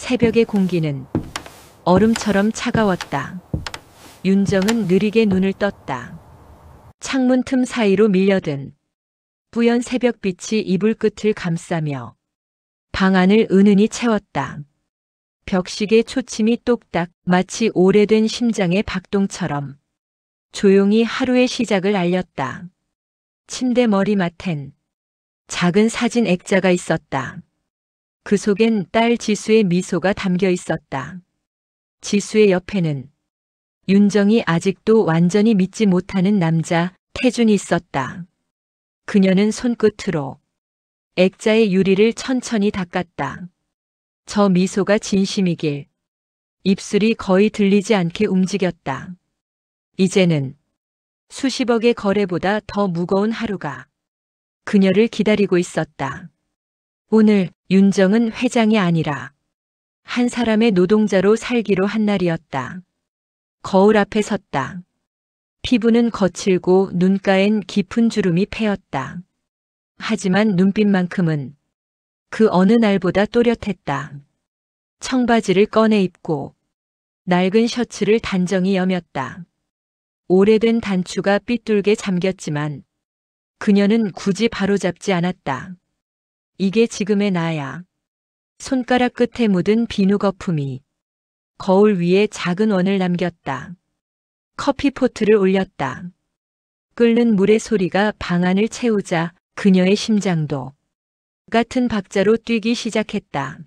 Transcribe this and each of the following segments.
새벽의 공기는 얼음처럼 차가웠다. 윤정은 느리게 눈을 떴다. 창문 틈 사이로 밀려든 뿌연 새벽빛이 이불 끝을 감싸며 방 안을 은은히 채웠다. 벽식의 초침이 똑딱 마치 오래된 심장의 박동처럼 조용히 하루의 시작을 알렸다. 침대 머리맡엔 작은 사진 액자가 있었다. 그 속엔 딸 지수의 미소가 담겨 있었다. 지수의 옆에는 윤정이 아직도 완전히 믿지 못하는 남자 태준이 있었다. 그녀는 손끝으로 액자의 유리를 천천히 닦았다. 저 미소가 진심이길 입술이 거의 들리지 않게 움직였다. 이제는 수십억의 거래보다 더 무거운 하루가 그녀를 기다리고 있었다. 오늘 윤정은 회장이 아니라 한 사람의 노동자로 살기로 한 날이었다. 거울 앞에 섰다. 피부는 거칠고 눈가엔 깊은 주름이 패였다. 하지만 눈빛만큼은 그 어느 날보다 또렷했다. 청바지를 꺼내 입고 낡은 셔츠를 단정히 여몄다. 오래된 단추가 삐뚤게 잠겼지만 그녀는 굳이 바로잡지 않았다. 이게 지금의 나야. 손가락 끝에 묻은 비누 거품이 거울 위에 작은 원을 남겼다. 커피포트를 올렸다. 끓는 물의 소리가 방 안을 채우자 그녀의 심장도 같은 박자로 뛰기 시작했다.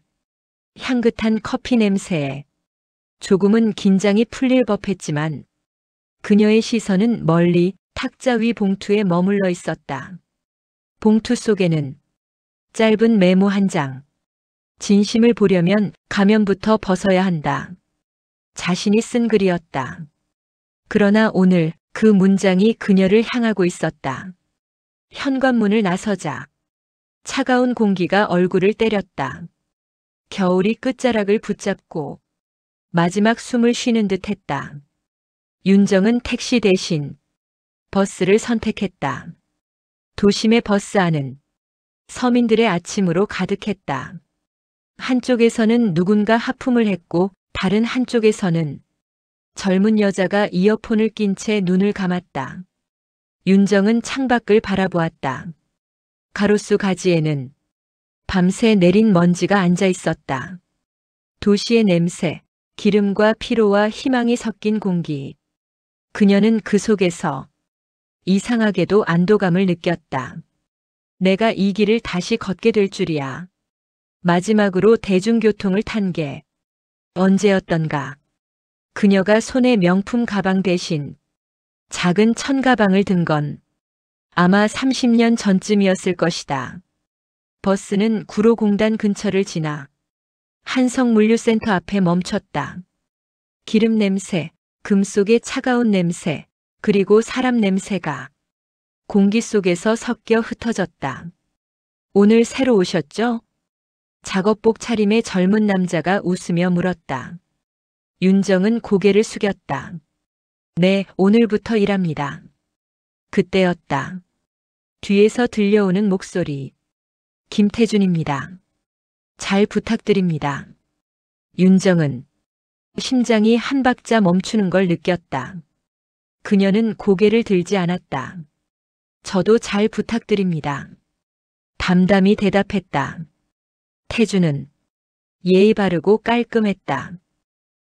향긋한 커피 냄새에 조금은 긴장이 풀릴 법했지만 그녀의 시선은 멀리 탁자 위 봉투에 머물러 있었다. 봉투 속에는 짧은 메모 한 장. 진심을 보려면 가면부터 벗어야 한다. 자신이 쓴 글이었다. 그러나 오늘 그 문장이 그녀를 향하고 있었다. 현관문을 나서자 차가운 공기가 얼굴을 때렸다. 겨울이 끝자락을 붙잡고 마지막 숨을 쉬는 듯 했다. 윤정은 택시 대신 버스를 선택했다. 도심의 버스 안은 서민들의 아침으로 가득했다. 한쪽에서는 누군가 하품을 했고 다른 한쪽에서는 젊은 여자가 이어폰을 낀 채 눈을 감았다. 윤정은 창밖을 바라보았다. 가로수 가지에는 밤새 내린 먼지가 앉아 있었다. 도시의 냄새, 기름과 피로와 희망이 섞인 공기. 그녀는 그 속에서 이상하게도 안도감을 느꼈다. 내가 이 길을 다시 걷게 될 줄이야. 마지막으로 대중교통을 탄 게 언제였던가. 그녀가 손에 명품 가방 대신 작은 천가방을 든 건 아마 30년 전쯤이었을 것이다. 버스는 구로공단 근처를 지나 한성물류센터 앞에 멈췄다. 기름 냄새, 금속의 차가운 냄새, 그리고 사람 냄새가 공기 속에서 섞여 흩어졌다. 오늘 새로 오셨죠? 작업복 차림의 젊은 남자가 웃으며 물었다. 윤정은 고개를 숙였다. 네, 오늘부터 일합니다. 그때였다. 뒤에서 들려오는 목소리. 김태준입니다. 잘 부탁드립니다. 윤정은 심장이 한 박자 멈추는 걸 느꼈다. 그녀는 고개를 들지 않았다. 저도 잘 부탁드립니다. 담담히 대답했다. 태준은 예의 바르고 깔끔했다.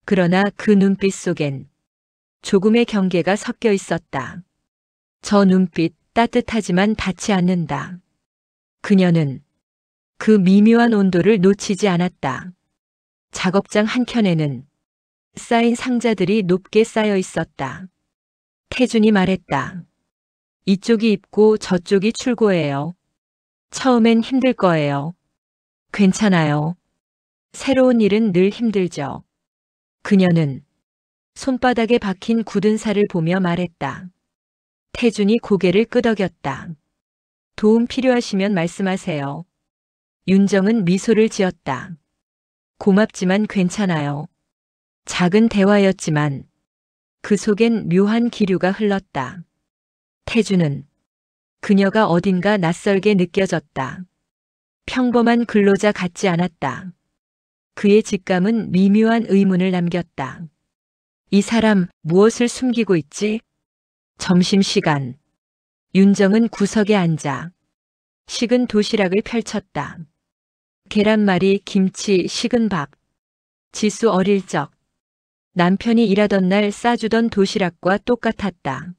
그러나 그 눈빛 속엔 조금의 경계가 섞여 있었다. 저 눈빛 따뜻하지만 닿지 않는다. 그녀는 그 미묘한 온도를 놓치지 않았다. 작업장 한켠에는 쌓인 상자들이 높게 쌓여 있었다. 태준이 말했다. 이쪽이 입고 저쪽이 출고예요. 처음엔 힘들 거예요. 괜찮아요. 새로운 일은 늘 힘들죠. 그녀는 손바닥에 박힌 굳은 살을 보며 말했다. 태준이 고개를 끄덕였다. 도움 필요하시면 말씀하세요. 윤정은 미소를 지었다. 고맙지만 괜찮아요. 작은 대화였지만 그 속엔 묘한 기류가 흘렀다. 태준은 그녀가 어딘가 낯설게 느껴졌다. 평범한 근로자 같지 않았다. 그의 직감은 미묘한 의문을 남겼다. 이 사람 무엇을 숨기고 있지? 점심시간. 윤정은 구석에 앉아 식은 도시락을 펼쳤다. 계란말이, 김치, 식은 밥. 지수 어릴 적 남편이 일하던 날 싸주던 도시락과 똑같았다.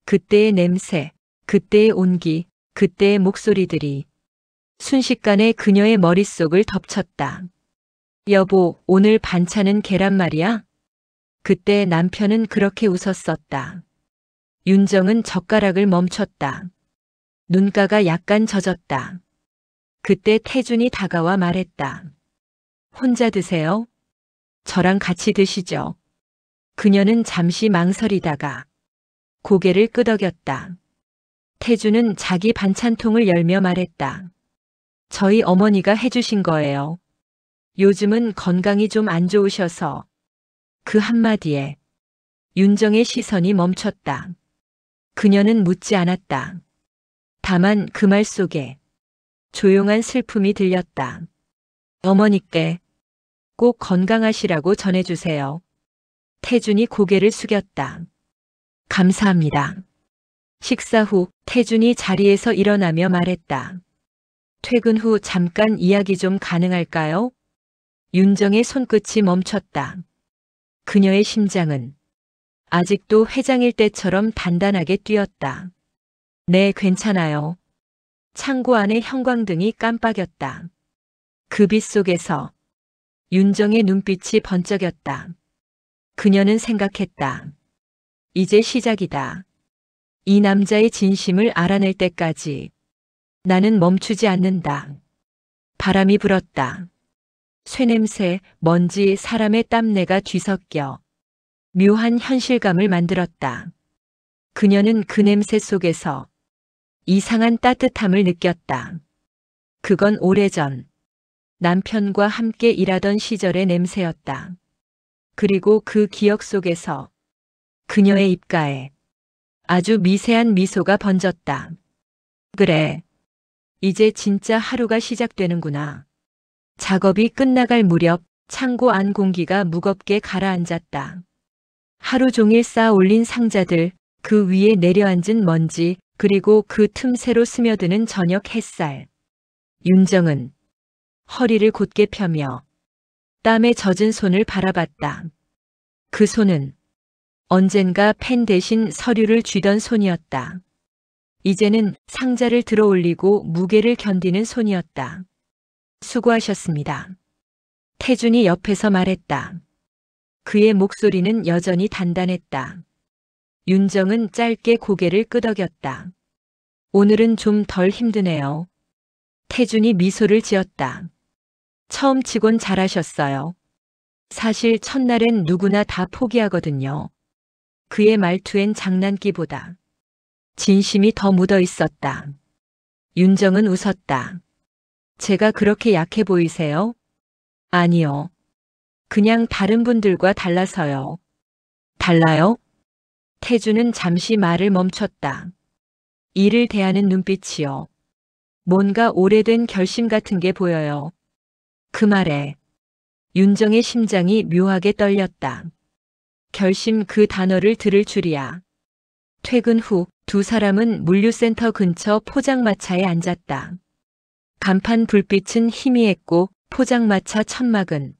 그때의 냄새, 그때의 온기, 그때의 목소리들이 순식간에 그녀의 머릿속을 덮쳤다. 여보, 오늘 반찬은 계란말이야? 그때 남편은 그렇게 웃었었다. 윤정은 젓가락을 멈췄다. 눈가가 약간 젖었다. 그때 태준이 다가와 말했다. 혼자 드세요? 저랑 같이 드시죠. 그녀는 잠시 망설이다가 고개를 끄덕였다. 태준은 자기 반찬통을 열며 말했다. 저희 어머니가 해주신 거예요. 요즘은 건강이 좀 안 좋으셔서. 그 한마디에 윤정의 시선이 멈췄다. 그녀는 묻지 않았다. 다만 그 말 속에 조용한 슬픔이 들렸다. 어머니께 꼭 건강하시라고 전해주세요. 태준이 고개를 숙였다. 감사합니다. 식사 후 태준이 자리에서 일어나며 말했다. 퇴근 후 잠깐 이야기 좀 가능할까요? 윤정의 손끝이 멈췄다. 그녀의 심장은 아직도 회장일 때처럼 단단하게 뛰었다. 네, 괜찮아요. 창고 안의 형광등이 깜빡였다. 그 빛 속에서 윤정의 눈빛이 번쩍였다. 그녀는 생각했다. 이제 시작이다. 이 남자의 진심을 알아낼 때까지 나는 멈추지 않는다. 바람이 불었다. 쇠냄새, 먼지, 사람의 땀내가 뒤섞여 묘한 현실감을 만들었다. 그녀는 그 냄새 속에서 이상한 따뜻함을 느꼈다. 그건 오래전 남편과 함께 일하던 시절의 냄새였다. 그리고 그 기억 속에서 그녀의 입가에 아주 미세한 미소가 번졌다. 그래, 이제 진짜 하루가 시작되는구나. 작업이 끝나갈 무렵 창고 안 공기가 무겁게 가라앉았다. 하루 종일 쌓아 올린 상자들, 그 위에 내려앉은 먼지, 그리고 그 틈새로 스며드는 저녁 햇살. 윤정은 허리를 곧게 펴며 땀에 젖은 손을 바라봤다. 그 손은 언젠가 펜 대신 서류를 쥐던 손이었다. 이제는 상자를 들어 올리고 무게를 견디는 손이었다. 수고하셨습니다. 태준이 옆에서 말했다. 그의 목소리는 여전히 단단했다. 윤정은 짧게 고개를 끄덕였다. 오늘은 좀 덜 힘드네요. 태준이 미소를 지었다. 처음 치곤 잘하셨어요. 사실 첫날엔 누구나 다 포기하거든요. 그의 말투엔 장난기보다 진심이 더 묻어 있었다. 윤정은 웃었다. 제가 그렇게 약해 보이세요? 아니요. 그냥 다른 분들과 달라서요. 달라요? 태준은 잠시 말을 멈췄다. 일을 대하는 눈빛이요. 뭔가 오래된 결심 같은 게 보여요. 그 말에 윤정의 심장이 묘하게 떨렸다. 결심, 그 단어를 들을 줄이야. 퇴근 후 두 사람은 물류센터 근처 포장마차에 앉았다. 간판 불빛은 희미했고 포장마차 천막은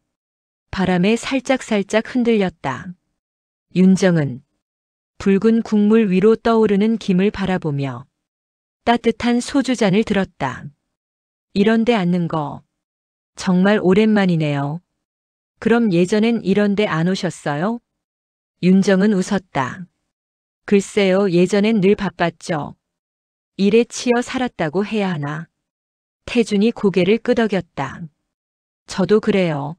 바람에 살짝살짝 흔들렸다. 윤정은 붉은 국물 위로 떠오르는 김을 바라보며 따뜻한 소주잔을 들었다. 이런 데 앉는 거 정말 오랜만이네요. 그럼 예전엔 이런 데 안 오셨어요? 윤정은 웃었다. 글쎄요, 예전엔 늘 바빴죠. 일에 치여 살았다고 해야 하나. 태준이 고개를 끄덕였다. 저도 그래요.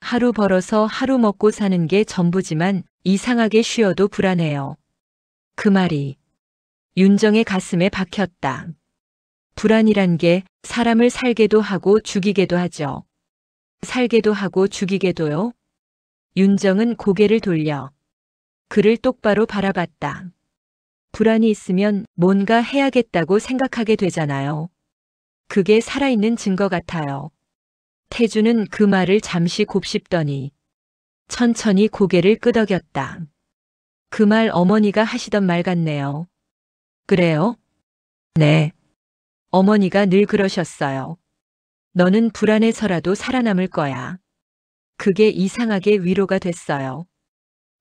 하루 벌어서 하루 먹고 사는 게 전부지만 이상하게 쉬어도 불안해요. 그 말이 윤정의 가슴에 박혔다. 불안이란 게 사람을 살게도 하고 죽이게도 하죠. 살게도 하고 죽이게도요? 윤정은 고개를 돌려 그를 똑바로 바라봤다. 불안이 있으면 뭔가 해야겠다고 생각하게 되잖아요. 그게 살아있는 증거 같아요. 태주는 그 말을 잠시 곱씹더니 천천히 고개를 끄덕였다. 그 말 어머니가 하시던 말 같네요. 그래요? 네. 어머니가 늘 그러셨어요. 너는 불안해서라도 살아남을 거야. 그게 이상하게 위로가 됐어요.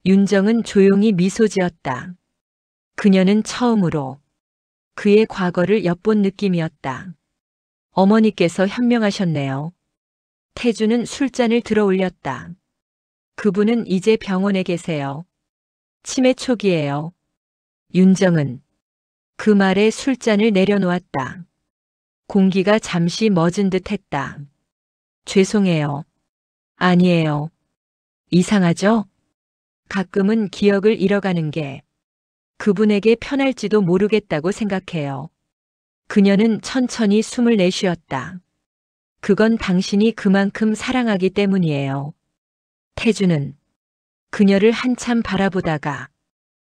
윤정은 조용히 미소 지었다. 그녀는 처음으로 그의 과거를 엿본 느낌이었다. 어머니께서 현명하셨네요. 태주는 술잔을 들어 올렸다. 그분은 이제 병원에 계세요. 치매 초기예요. 윤정은 그 말에 술잔을 내려놓았다. 공기가 잠시 멎은 듯 했다. 죄송해요. 아니에요. 이상하죠? 가끔은 기억을 잃어가는 게 그분에게 편할지도 모르겠다고 생각해요. 그녀는 천천히 숨을 내쉬었다. 그건 당신이 그만큼 사랑하기 때문이에요. 태주는 그녀를 한참 바라보다가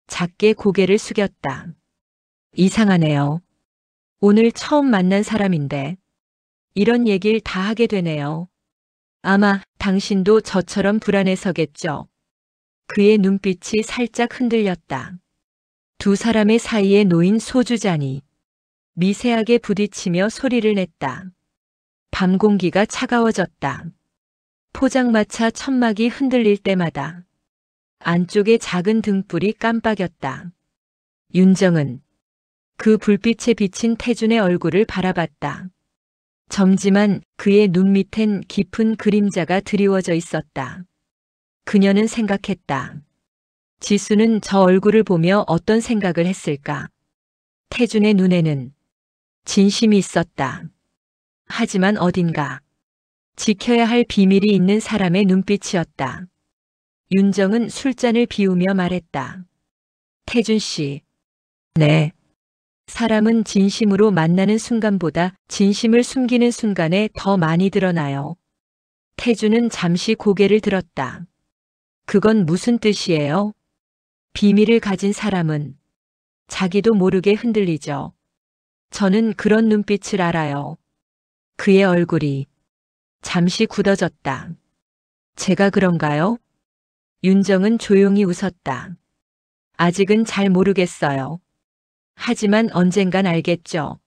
작게 고개를 숙였다. 이상하네요. 오늘 처음 만난 사람인데 이런 얘기를 다 하게 되네요. 아마 당신도 저처럼 불안해서겠죠. 그의 눈빛이 살짝 흔들렸다. 두 사람의 사이에 놓인 소주잔이 미세하게 부딪히며 소리를 냈다. 밤 공기가 차가워졌다. 포장마차 천막이 흔들릴 때마다 안쪽의 작은 등불이 깜빡였다. 윤정은 그 불빛에 비친 태준의 얼굴을 바라봤다. 점지만 그의 눈 밑엔 깊은 그림자가 드리워져 있었다. 그녀는 생각했다. 지수는 저 얼굴을 보며 어떤 생각을 했을까? 태준의 눈에는 진심이 있었다. 하지만 어딘가 지켜야 할 비밀이 있는 사람의 눈빛이었다. 윤정은 술잔을 비우며 말했다. 태준 씨. 네. 사람은 진심으로 만나는 순간보다 진심을 숨기는 순간에 더 많이 드러나요. 태준은 잠시 고개를 들었다. 그건 무슨 뜻이에요? 비밀을 가진 사람은 자기도 모르게 흔들리죠. 저는 그런 눈빛을 알아요. 그의 얼굴이 잠시 굳어졌다. 제가 그런가요? 윤정은 조용히 웃었다. 아직은 잘 모르겠어요. 하지만 언젠간 알겠죠.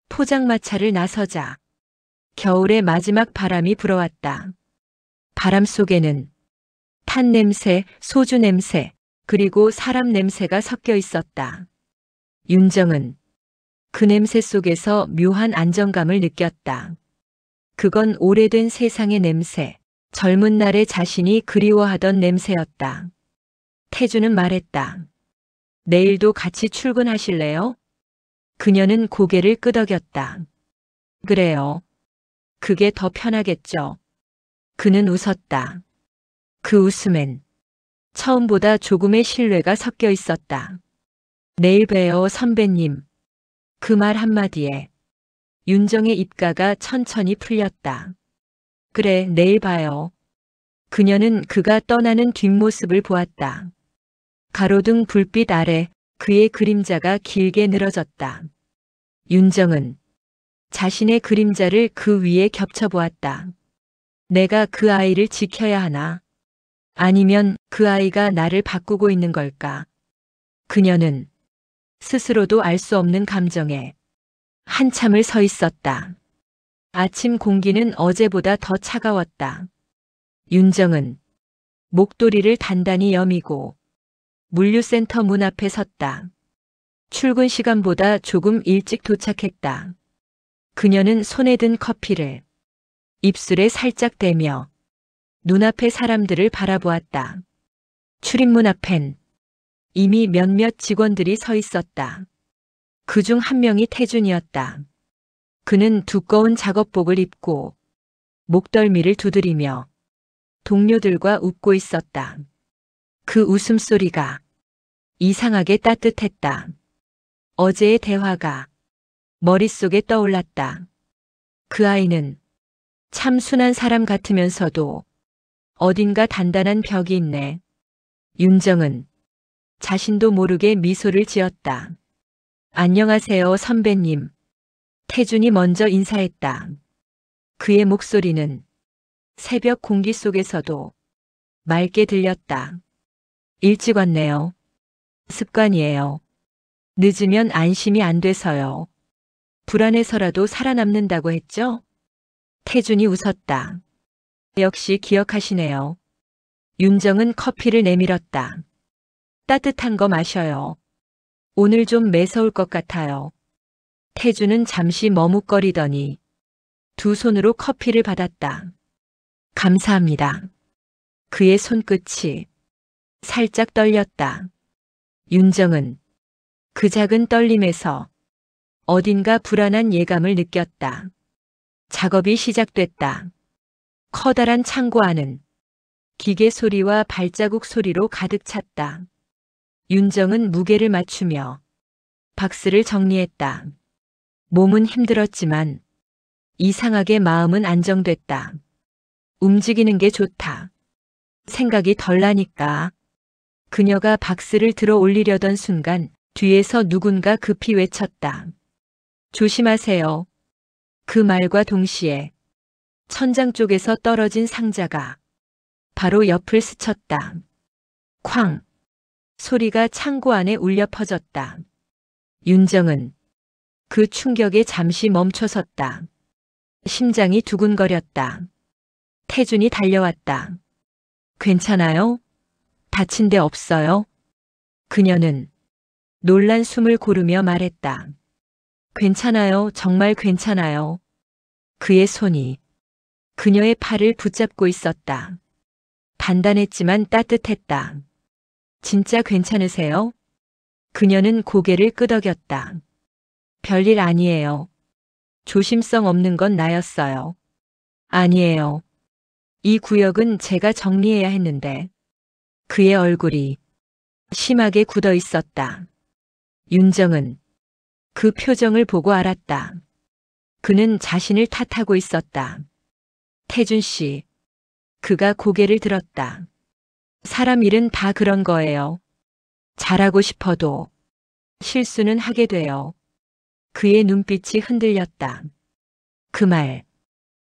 포장마차를 나서자 겨울의 마지막 바람이 불어왔다. 바람 속에는 탄 냄새, 소주 냄새, 그리고 사람 냄새가 섞여 있었다. 윤정은 그 냄새 속에서 묘한 안정감을 느꼈다. 그건 오래된 세상의 냄새, 젊은 날의 자신이 그리워하던 냄새였다. 태주는 말했다. 내일도 같이 출근하실래요? 그녀는 고개를 끄덕였다. 그래요. 그게 더 편하겠죠. 그는 웃었다. 그 웃음엔 처음보다 조금의 신뢰가 섞여 있었다. 내일 봬요, 선배님. 그 말 한마디에 윤정의 입가가 천천히 풀렸다. 그래, 내일 봐요. 그녀는 그가 떠나는 뒷모습을 보았다. 가로등 불빛 아래 그의 그림자가 길게 늘어졌다. 윤정은 자신의 그림자를 그 위에 겹쳐보았다. 내가 그 아이를 지켜야 하나? 아니면 그 아이가 나를 바꾸고 있는 걸까? 그녀는 스스로도 알 수 없는 감정에 한참을 서 있었다. 아침 공기는 어제보다 더 차가웠다. 윤정은 목도리를 단단히 여미고 물류센터 문 앞에 섰다. 출근 시간보다 조금 일찍 도착했다. 그녀는 손에 든 커피를 입술에 살짝 대며 눈앞의 사람들을 바라보았다. 출입문 앞엔 이미 몇몇 직원들이 서 있었다. 그중 한 명이 태준이었다. 그는 두꺼운 작업복을 입고 목덜미를 두드리며 동료들과 웃고 있었다. 그 웃음소리가 이상하게 따뜻했다. 어제의 대화가 머릿속에 떠올랐다. 그 아이는 참 순한 사람 같으면서도 어딘가 단단한 벽이 있네. 윤정은 자신도 모르게 미소를 지었다. 안녕하세요, 선배님. 태준이 먼저 인사했다. 그의 목소리는 새벽 공기 속에서도 맑게 들렸다. 일찍 왔네요. 습관이에요. 늦으면 안심이 안 돼서요. 불안해서라도 살아남는다고 했죠? 태준이 웃었다. 역시 기억하시네요. 윤정은 커피를 내밀었다. 따뜻한 거 마셔요. 오늘 좀 매서울 것 같아요. 태준은 잠시 머뭇거리더니 두 손으로 커피를 받았다. 감사합니다. 그의 손끝이 살짝 떨렸다. 윤정은 그 작은 떨림에서 어딘가 불안한 예감을 느꼈다. 작업이 시작됐다. 커다란 창고 안은 기계 소리와 발자국 소리로 가득 찼다. 윤정은 무게를 맞추며 박스를 정리했다. 몸은 힘들었지만 이상하게 마음은 안정됐다. 움직이는 게 좋다. 생각이 덜 나니까. 그녀가 박스를 들어 올리려던 순간 뒤에서 누군가 급히 외쳤다. 조심하세요. 그 말과 동시에 천장 쪽에서 떨어진 상자가 바로 옆을 스쳤다. 쾅! 소리가 창고 안에 울려 퍼졌다. 윤정은 그 충격에 잠시 멈춰섰다. 심장이 두근거렸다. 태준이 달려왔다. 괜찮아요? 다친 데 없어요? 그녀는 놀란 숨을 고르며 말했다. 괜찮아요. 정말 괜찮아요. 그의 손이 그녀의 팔을 붙잡고 있었다. 단단했지만 따뜻했다. 진짜 괜찮으세요? 그녀는 고개를 끄덕였다. 별일 아니에요. 조심성 없는 건 나였어요. 아니에요. 이 구역은 제가 정리해야 했는데. 그의 얼굴이 심하게 굳어 있었다. 윤정은 그 표정을 보고 알았다. 그는 자신을 탓하고 있었다. 태준 씨, 그가 고개를 들었다. 사람 일은 다 그런 거예요. 잘하고 싶어도 실수는 하게 돼요. 그의 눈빛이 흔들렸다. 그 말,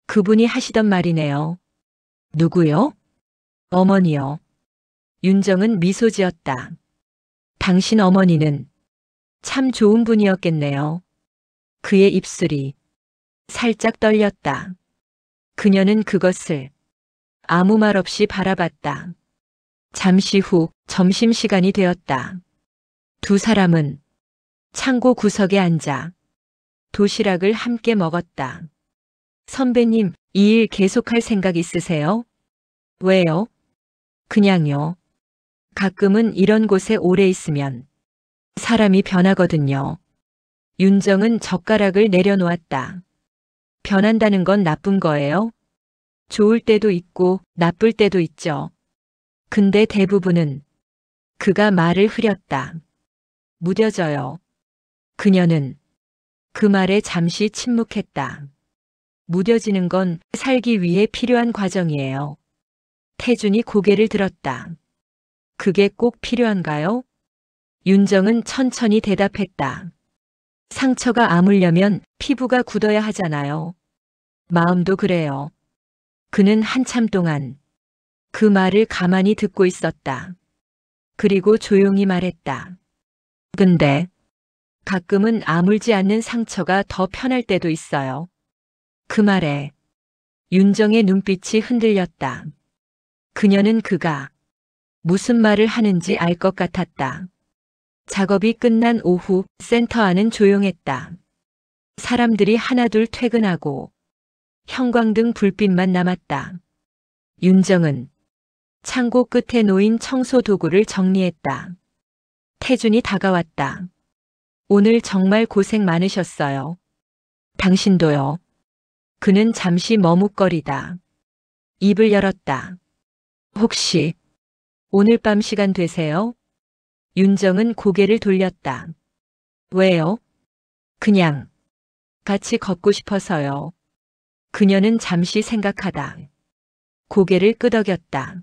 그분이 하시던 말이네요. 누구요? 어머니요. 윤정은 미소 지었다. 당신 어머니는 참 좋은 분이었겠네요. 그의 입술이 살짝 떨렸다. 그녀는 그것을 아무 말 없이 바라봤다. 잠시 후 점심시간이 되었다. 두 사람은 창고 구석에 앉아 도시락을 함께 먹었다. 선배님, 이 일 계속할 생각 있으세요? 왜요? 그냥요. 가끔은 이런 곳에 오래 있으면 사람이 변하거든요. 윤정은 젓가락을 내려놓았다. 변한다는 건 나쁜 거예요? 좋을 때도 있고 나쁠 때도 있죠. 근데 대부분은 그가 말을 흐렸다. 무뎌져요. 그녀는 그 말에 잠시 침묵했다. 무뎌지는 건 살기 위해 필요한 과정이에요. 태준이 고개를 들었다. 그게 꼭 필요한가요? 윤정은 천천히 대답했다. 상처가 아물려면 피부가 굳어야 하잖아요. 마음도 그래요. 그는 한참 동안 그 말을 가만히 듣고 있었다. 그리고 조용히 말했다. 근데 가끔은 아물지 않는 상처가 더 편할 때도 있어요. 그 말에 윤정의 눈빛이 흔들렸다. 그녀는 그가 무슨 말을 하는지 알 것 같았다. 작업이 끝난 오후 센터 안은 조용했다. 사람들이 하나둘 퇴근하고 형광등 불빛만 남았다. 윤정은 창고 끝에 놓인 청소 도구를 정리했다. 태준이 다가왔다. 오늘 정말 고생 많으셨어요. 당신도요. 그는 잠시 머뭇거리다 입을 열었다. 혹시 오늘 밤 시간 되세요? 윤정은 고개를 돌렸다. 왜요? 그냥 같이 걷고 싶어서요. 그녀는 잠시 생각하다 고개를 끄덕였다.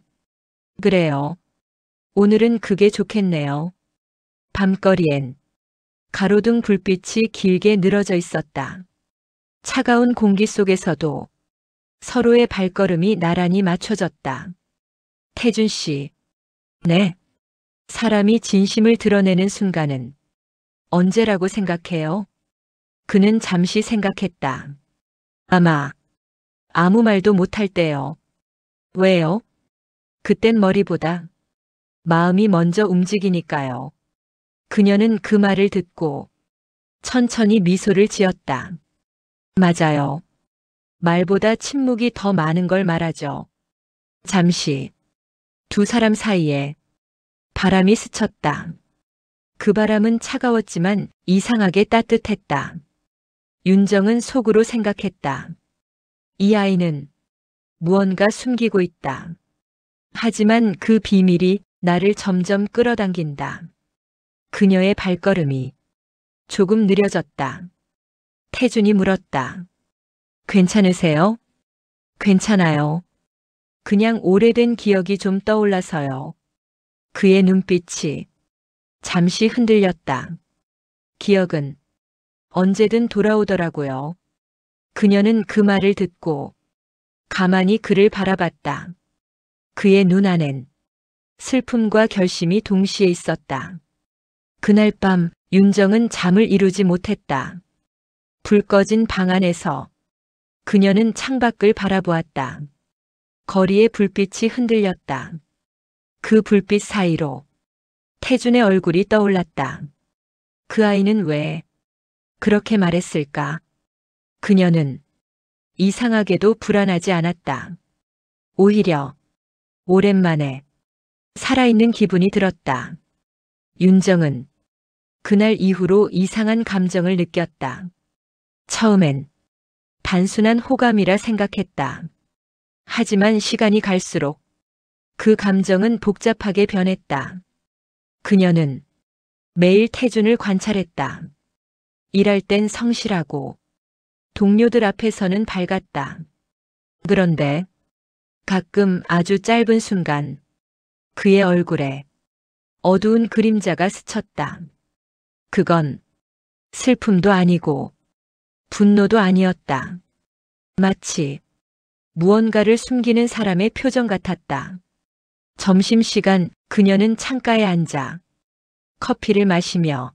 그래요. 오늘은 그게 좋겠네요. 밤거리엔 가로등 불빛이 길게 늘어져 있었다. 차가운 공기 속에서도 서로의 발걸음이 나란히 맞춰졌다. 태준 씨. 네. 사람이 진심을 드러내는 순간은 언제라고 생각해요? 그는 잠시 생각했다. 아마 아무 말도 못할 때요. 왜요? 그땐 머리보다 마음이 먼저 움직이니까요. 그녀는 그 말을 듣고 천천히 미소를 지었다. 맞아요. 말보다 침묵이 더 많은 걸 말하죠. 잠시 두 사람 사이에 바람이 스쳤다. 그 바람은 차가웠지만 이상하게 따뜻했다. 윤정은 속으로 생각했다. 이 아이는 무언가 숨기고 있다. 하지만 그 비밀이 나를 점점 끌어당긴다. 그녀의 발걸음이 조금 느려졌다. 태준이 물었다. 괜찮으세요? 괜찮아요. 그냥 오래된 기억이 좀 떠올라서요. 그의 눈빛이 잠시 흔들렸다. 기억은 언제든 돌아오더라고요. 그녀는 그 말을 듣고 가만히 그를 바라봤다. 그의 눈 안엔 슬픔과 결심이 동시에 있었다. 그날 밤 윤정은 잠을 이루지 못했다. 불 꺼진 방 안에서 그녀는 창밖을 바라보았다. 거리의 불빛이 흔들렸다. 그 불빛 사이로 태준의 얼굴이 떠올랐다. 그 아이는 왜 그렇게 말했을까? 그녀는 이상하게도 불안하지 않았다. 오히려 오랜만에 살아있는 기분이 들었다. 윤정은 그날 이후로 이상한 감정을 느꼈다. 처음엔 단순한 호감이라 생각했다. 하지만 시간이 갈수록 그 감정은 복잡하게 변했다. 그녀는 매일 태준을 관찰했다. 일할 땐 성실하고 동료들 앞에서는 밝았다. 그런데 가끔 아주 짧은 순간 그의 얼굴에 어두운 그림자가 스쳤다. 그건 슬픔도 아니고 분노도 아니었다. 마치 무언가를 숨기는 사람의 표정 같았다. 점심시간 그녀는 창가에 앉아 커피를 마시며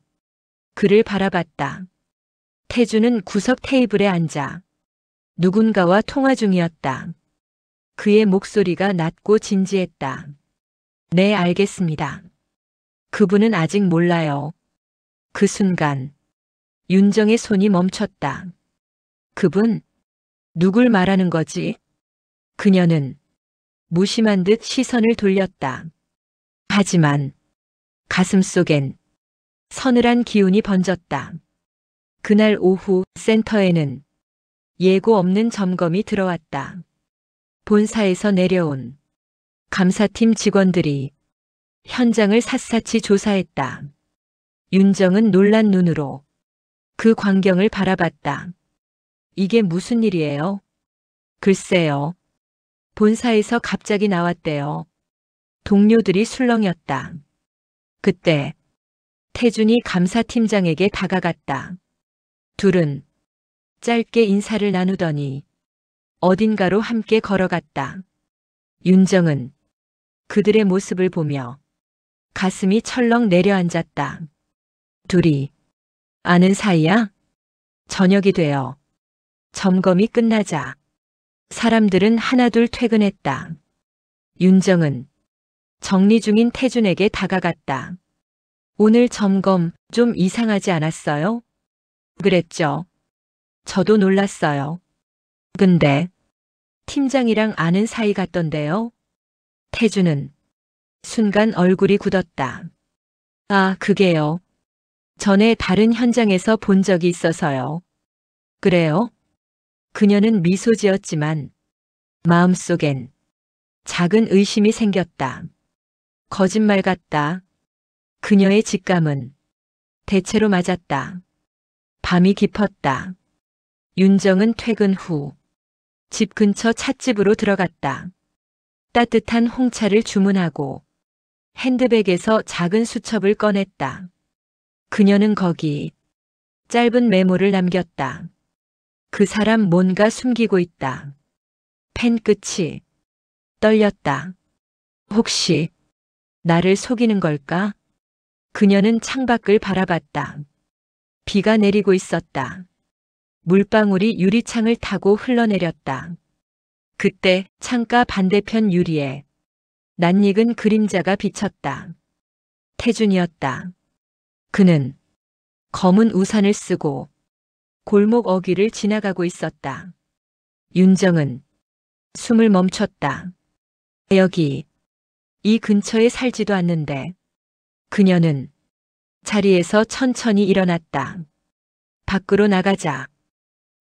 그를 바라봤다. 태준은 구석 테이블에 앉아 누군가와 통화 중이었다. 그의 목소리가 낮고 진지했다. 네, 알겠습니다. 그분은 아직 몰라요. 그 순간 윤정의 손이 멈췄다. 그분? 누굴 말하는 거지? 그녀는 무심한 듯 시선을 돌렸다. 하지만 가슴속엔 서늘한 기운이 번졌다. 그날 오후 센터에는 예고 없는 점검이 들어왔다. 본사에서 내려온 감사팀 직원들이 현장을 샅샅이 조사했다. 윤정은 놀란 눈으로 그 광경을 바라봤다. 이게 무슨 일이에요? 글쎄요. 본사에서 갑자기 나왔대요. 동료들이 술렁였다. 그때 태준이 감사팀장에게 다가갔다. 둘은 짧게 인사를 나누더니 어딘가로 함께 걸어갔다. 윤정은 그들의 모습을 보며 가슴이 철렁 내려앉았다. 둘이 아는 사이야? 저녁이 되어 점검이 끝나자 사람들은 하나둘 퇴근했다. 윤정은 정리 중인 태준에게 다가갔다. 오늘 점검 좀 이상하지 않았어요? 그랬죠. 저도 놀랐어요. 근데 팀장이랑 아는 사이 같던데요? 태준은 순간 얼굴이 굳었다. 아, 그게요. 전에 다른 현장에서 본 적이 있어서요. 그래요? 그녀는 미소 지었지만 마음속엔 작은 의심이 생겼다. 거짓말 같다. 그녀의 직감은 대체로 맞았다. 밤이 깊었다. 윤정은 퇴근 후 집 근처 찻집으로 들어갔다. 따뜻한 홍차를 주문하고 핸드백에서 작은 수첩을 꺼냈다. 그녀는 거기 짧은 메모를 남겼다. 그 사람 뭔가 숨기고 있다. 펜 끝이 떨렸다. 혹시 나를 속이는 걸까? 그녀는 창밖을 바라봤다. 비가 내리고 있었다. 물방울이 유리창을 타고 흘러내렸다. 그때 창가 반대편 유리에 낯익은 그림자가 비쳤다. 태준이었다. 그는 검은 우산을 쓰고 골목 어귀를 지나가고 있었다. 윤정은 숨을 멈췄다. 여기, 이 근처에 살지도 않는데. 그녀는 자리에서 천천히 일어났다. 밖으로 나가자.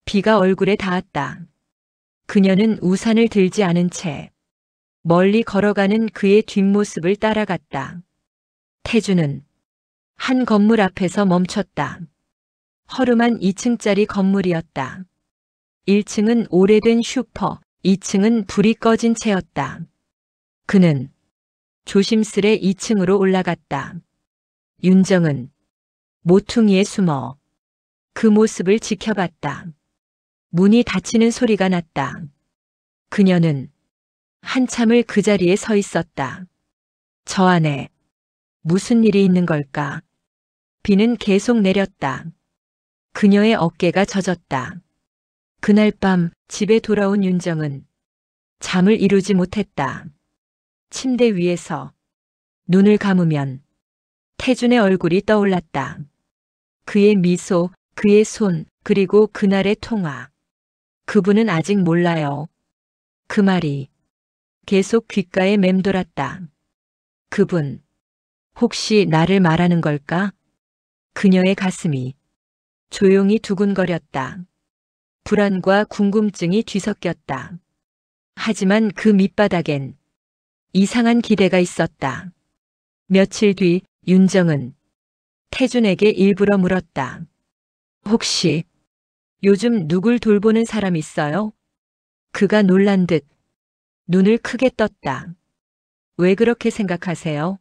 비가 얼굴에 닿았다. 그녀는 우산을 들지 않은 채 멀리 걸어가는 그의 뒷모습을 따라갔다. 태주는 한 건물 앞에서 멈췄다. 허름한 2층짜리 건물이었다. 1층은 오래된 슈퍼, 2층은 불이 꺼진 채였다. 그는 조심스레 2층으로 올라갔다. 윤정은 모퉁이에 숨어 그 모습을 지켜봤다. 문이 닫히는 소리가 났다. 그녀는 한참을 그 자리에 서 있었다. 저 안에 무슨 일이 있는 걸까? 비는 계속 내렸다. 그녀의 어깨가 젖었다. 그날 밤 집에 돌아온 윤정은 잠을 이루지 못했다. 침대 위에서 눈을 감으면 태준의 얼굴이 떠올랐다. 그의 미소, 그의 손, 그리고 그날의 통화. 그분은 아직 몰라요. 그 말이 계속 귓가에 맴돌았다. 그분, 혹시 나를 말하는 걸까? 그녀의 가슴이 조용히 두근거렸다. 불안과 궁금증이 뒤섞였다. 하지만 그 밑바닥엔 이상한 기대가 있었다. 며칠 뒤 윤정은 태준에게 일부러 물었다. 혹시 요즘 누굴 돌보는 사람 있어요? 그가 놀란 듯 눈을 크게 떴다. 왜 그렇게 생각하세요?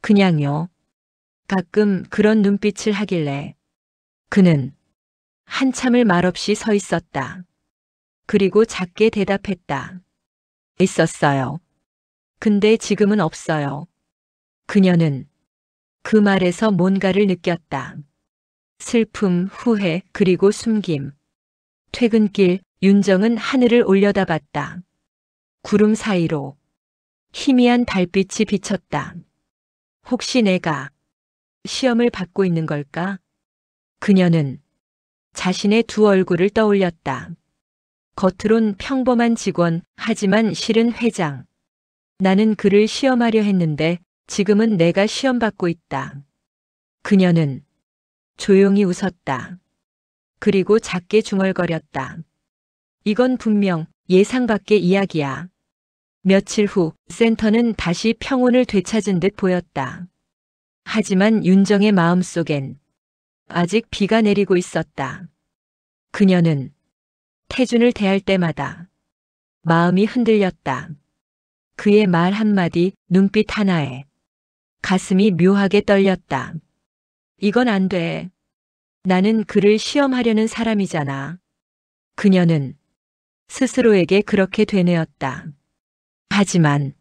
그냥요. 가끔 그런 눈빛을 하길래. 그는 한참을 말없이 서 있었다. 그리고 작게 대답했다. 있었어요. 근데 지금은 없어요. 그녀는 그 말에서 뭔가를 느꼈다. 슬픔, 후회, 그리고 숨김. 퇴근길 윤정은 하늘을 올려다봤다. 구름 사이로 희미한 달빛이 비쳤다. 혹시 내가 시험을 받고 있는 걸까? 그녀는 자신의 두 얼굴을 떠올렸다. 겉으론 평범한 직원, 하지만 실은 회장. 나는 그를 시험하려 했는데 지금은 내가 시험받고 있다. 그녀는 조용히 웃었다. 그리고 작게 중얼거렸다. 이건 분명 예상 밖의 이야기야. 며칠 후 센터는 다시 평온을 되찾은 듯 보였다. 하지만 윤정의 마음속엔 아직 비가 내리고 있었다. 그녀는 태준을 대할 때마다 마음이 흔들렸다. 그의 말 한마디, 눈빛 하나에 가슴이 묘하게 떨렸다. 이건 안 돼. 나는 그를 시험하려는 사람이잖아. 그녀는 스스로에게 그렇게 되뇌었다. 하지만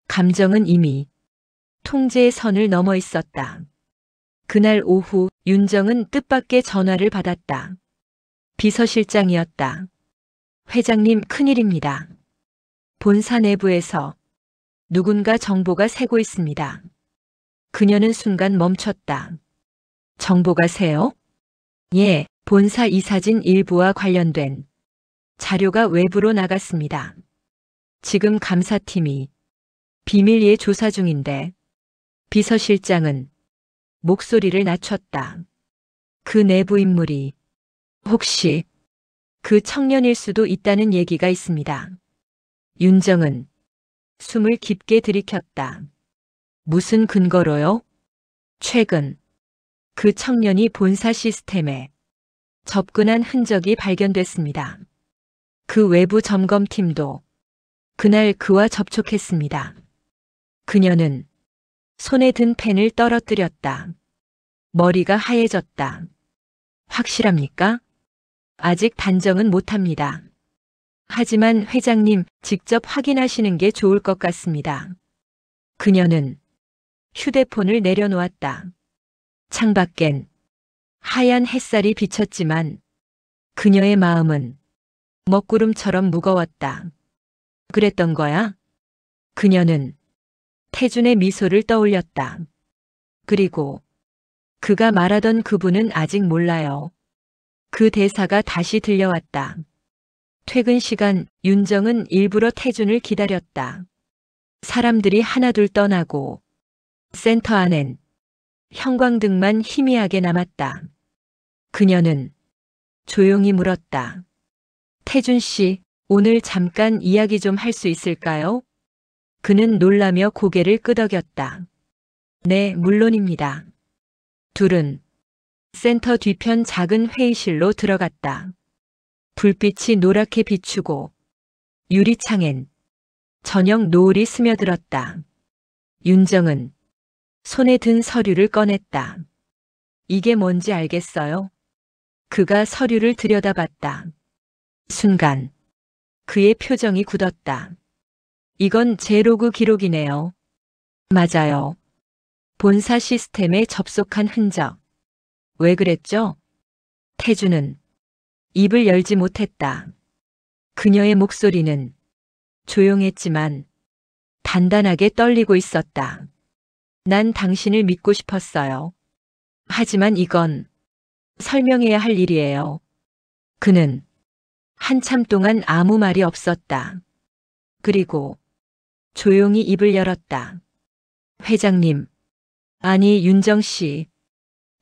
감정은 이미 통제의 선을 넘어 있었다. 그날 오후 윤정은 뜻밖의 전화를 받았다. 비서실장이었다. 회장님, 큰일입니다. 본사 내부에서 누군가 정보가 새고 있습니다. 그녀는 순간 멈췄다. 정보가 새요? 예, 본사 이사진 일부와 관련된 자료가 외부로 나갔습니다. 지금 감사팀이 비밀리에 조사 중인데. 비서실장은 목소리를 낮췄다. 그 내부 인물이 혹시 그 청년일 수도 있다는 얘기가 있습니다. 윤정은 숨을 깊게 들이켰다. 무슨 근거로요? 최근 그 청년이 본사 시스템에 접근한 흔적이 발견됐습니다. 그 외부 점검팀도 그날 그와 접촉했습니다. 그녀는 손에 든 펜을 떨어뜨렸다. 머리가 하얘졌다. 확실합니까? 아직 단정은 못합니다. 하지만 회장님 직접 확인하시는 게 좋을 것 같습니다. 그녀는 휴대폰을 내려놓았다. 창밖엔 하얀 햇살이 비쳤지만 그녀의 마음은 먹구름처럼 무거웠다. 그랬던 거야? 그녀는 태준의 미소를 떠올렸다. 그리고 그가 말하던 그분은 아직 몰라요. 그 대사가 다시 들려왔다. 퇴근 시간 윤정은 일부러 태준을 기다렸다. 사람들이 하나둘 떠나고 센터 안엔 형광등만 희미하게 남았다. 그녀는 조용히 물었다. 태준 씨, 오늘 잠깐 이야기 좀 할 수 있을까요? 그는 놀라며 고개를 끄덕였다. 네, 물론입니다. 둘은 센터 뒤편 작은 회의실로 들어갔다. 불빛이 노랗게 비추고 유리창엔 저녁 노을이 스며들었다. 윤정은 손에 든 서류를 꺼냈다. 이게 뭔지 알겠어요? 그가 서류를 들여다봤다. 순간 그의 표정이 굳었다. 이건 제 로그 기록이네요. 맞아요. 본사 시스템에 접속한 흔적. 왜 그랬죠? 태주는 입을 열지 못했다. 그녀의 목소리는 조용했지만 단단하게 떨리고 있었다. 난 당신을 믿고 싶었어요. 하지만 이건 설명해야 할 일이에요. 그는 한참 동안 아무 말이 없었다. 그리고 조용히 입을 열었다. 회장님, 아니 윤정 씨,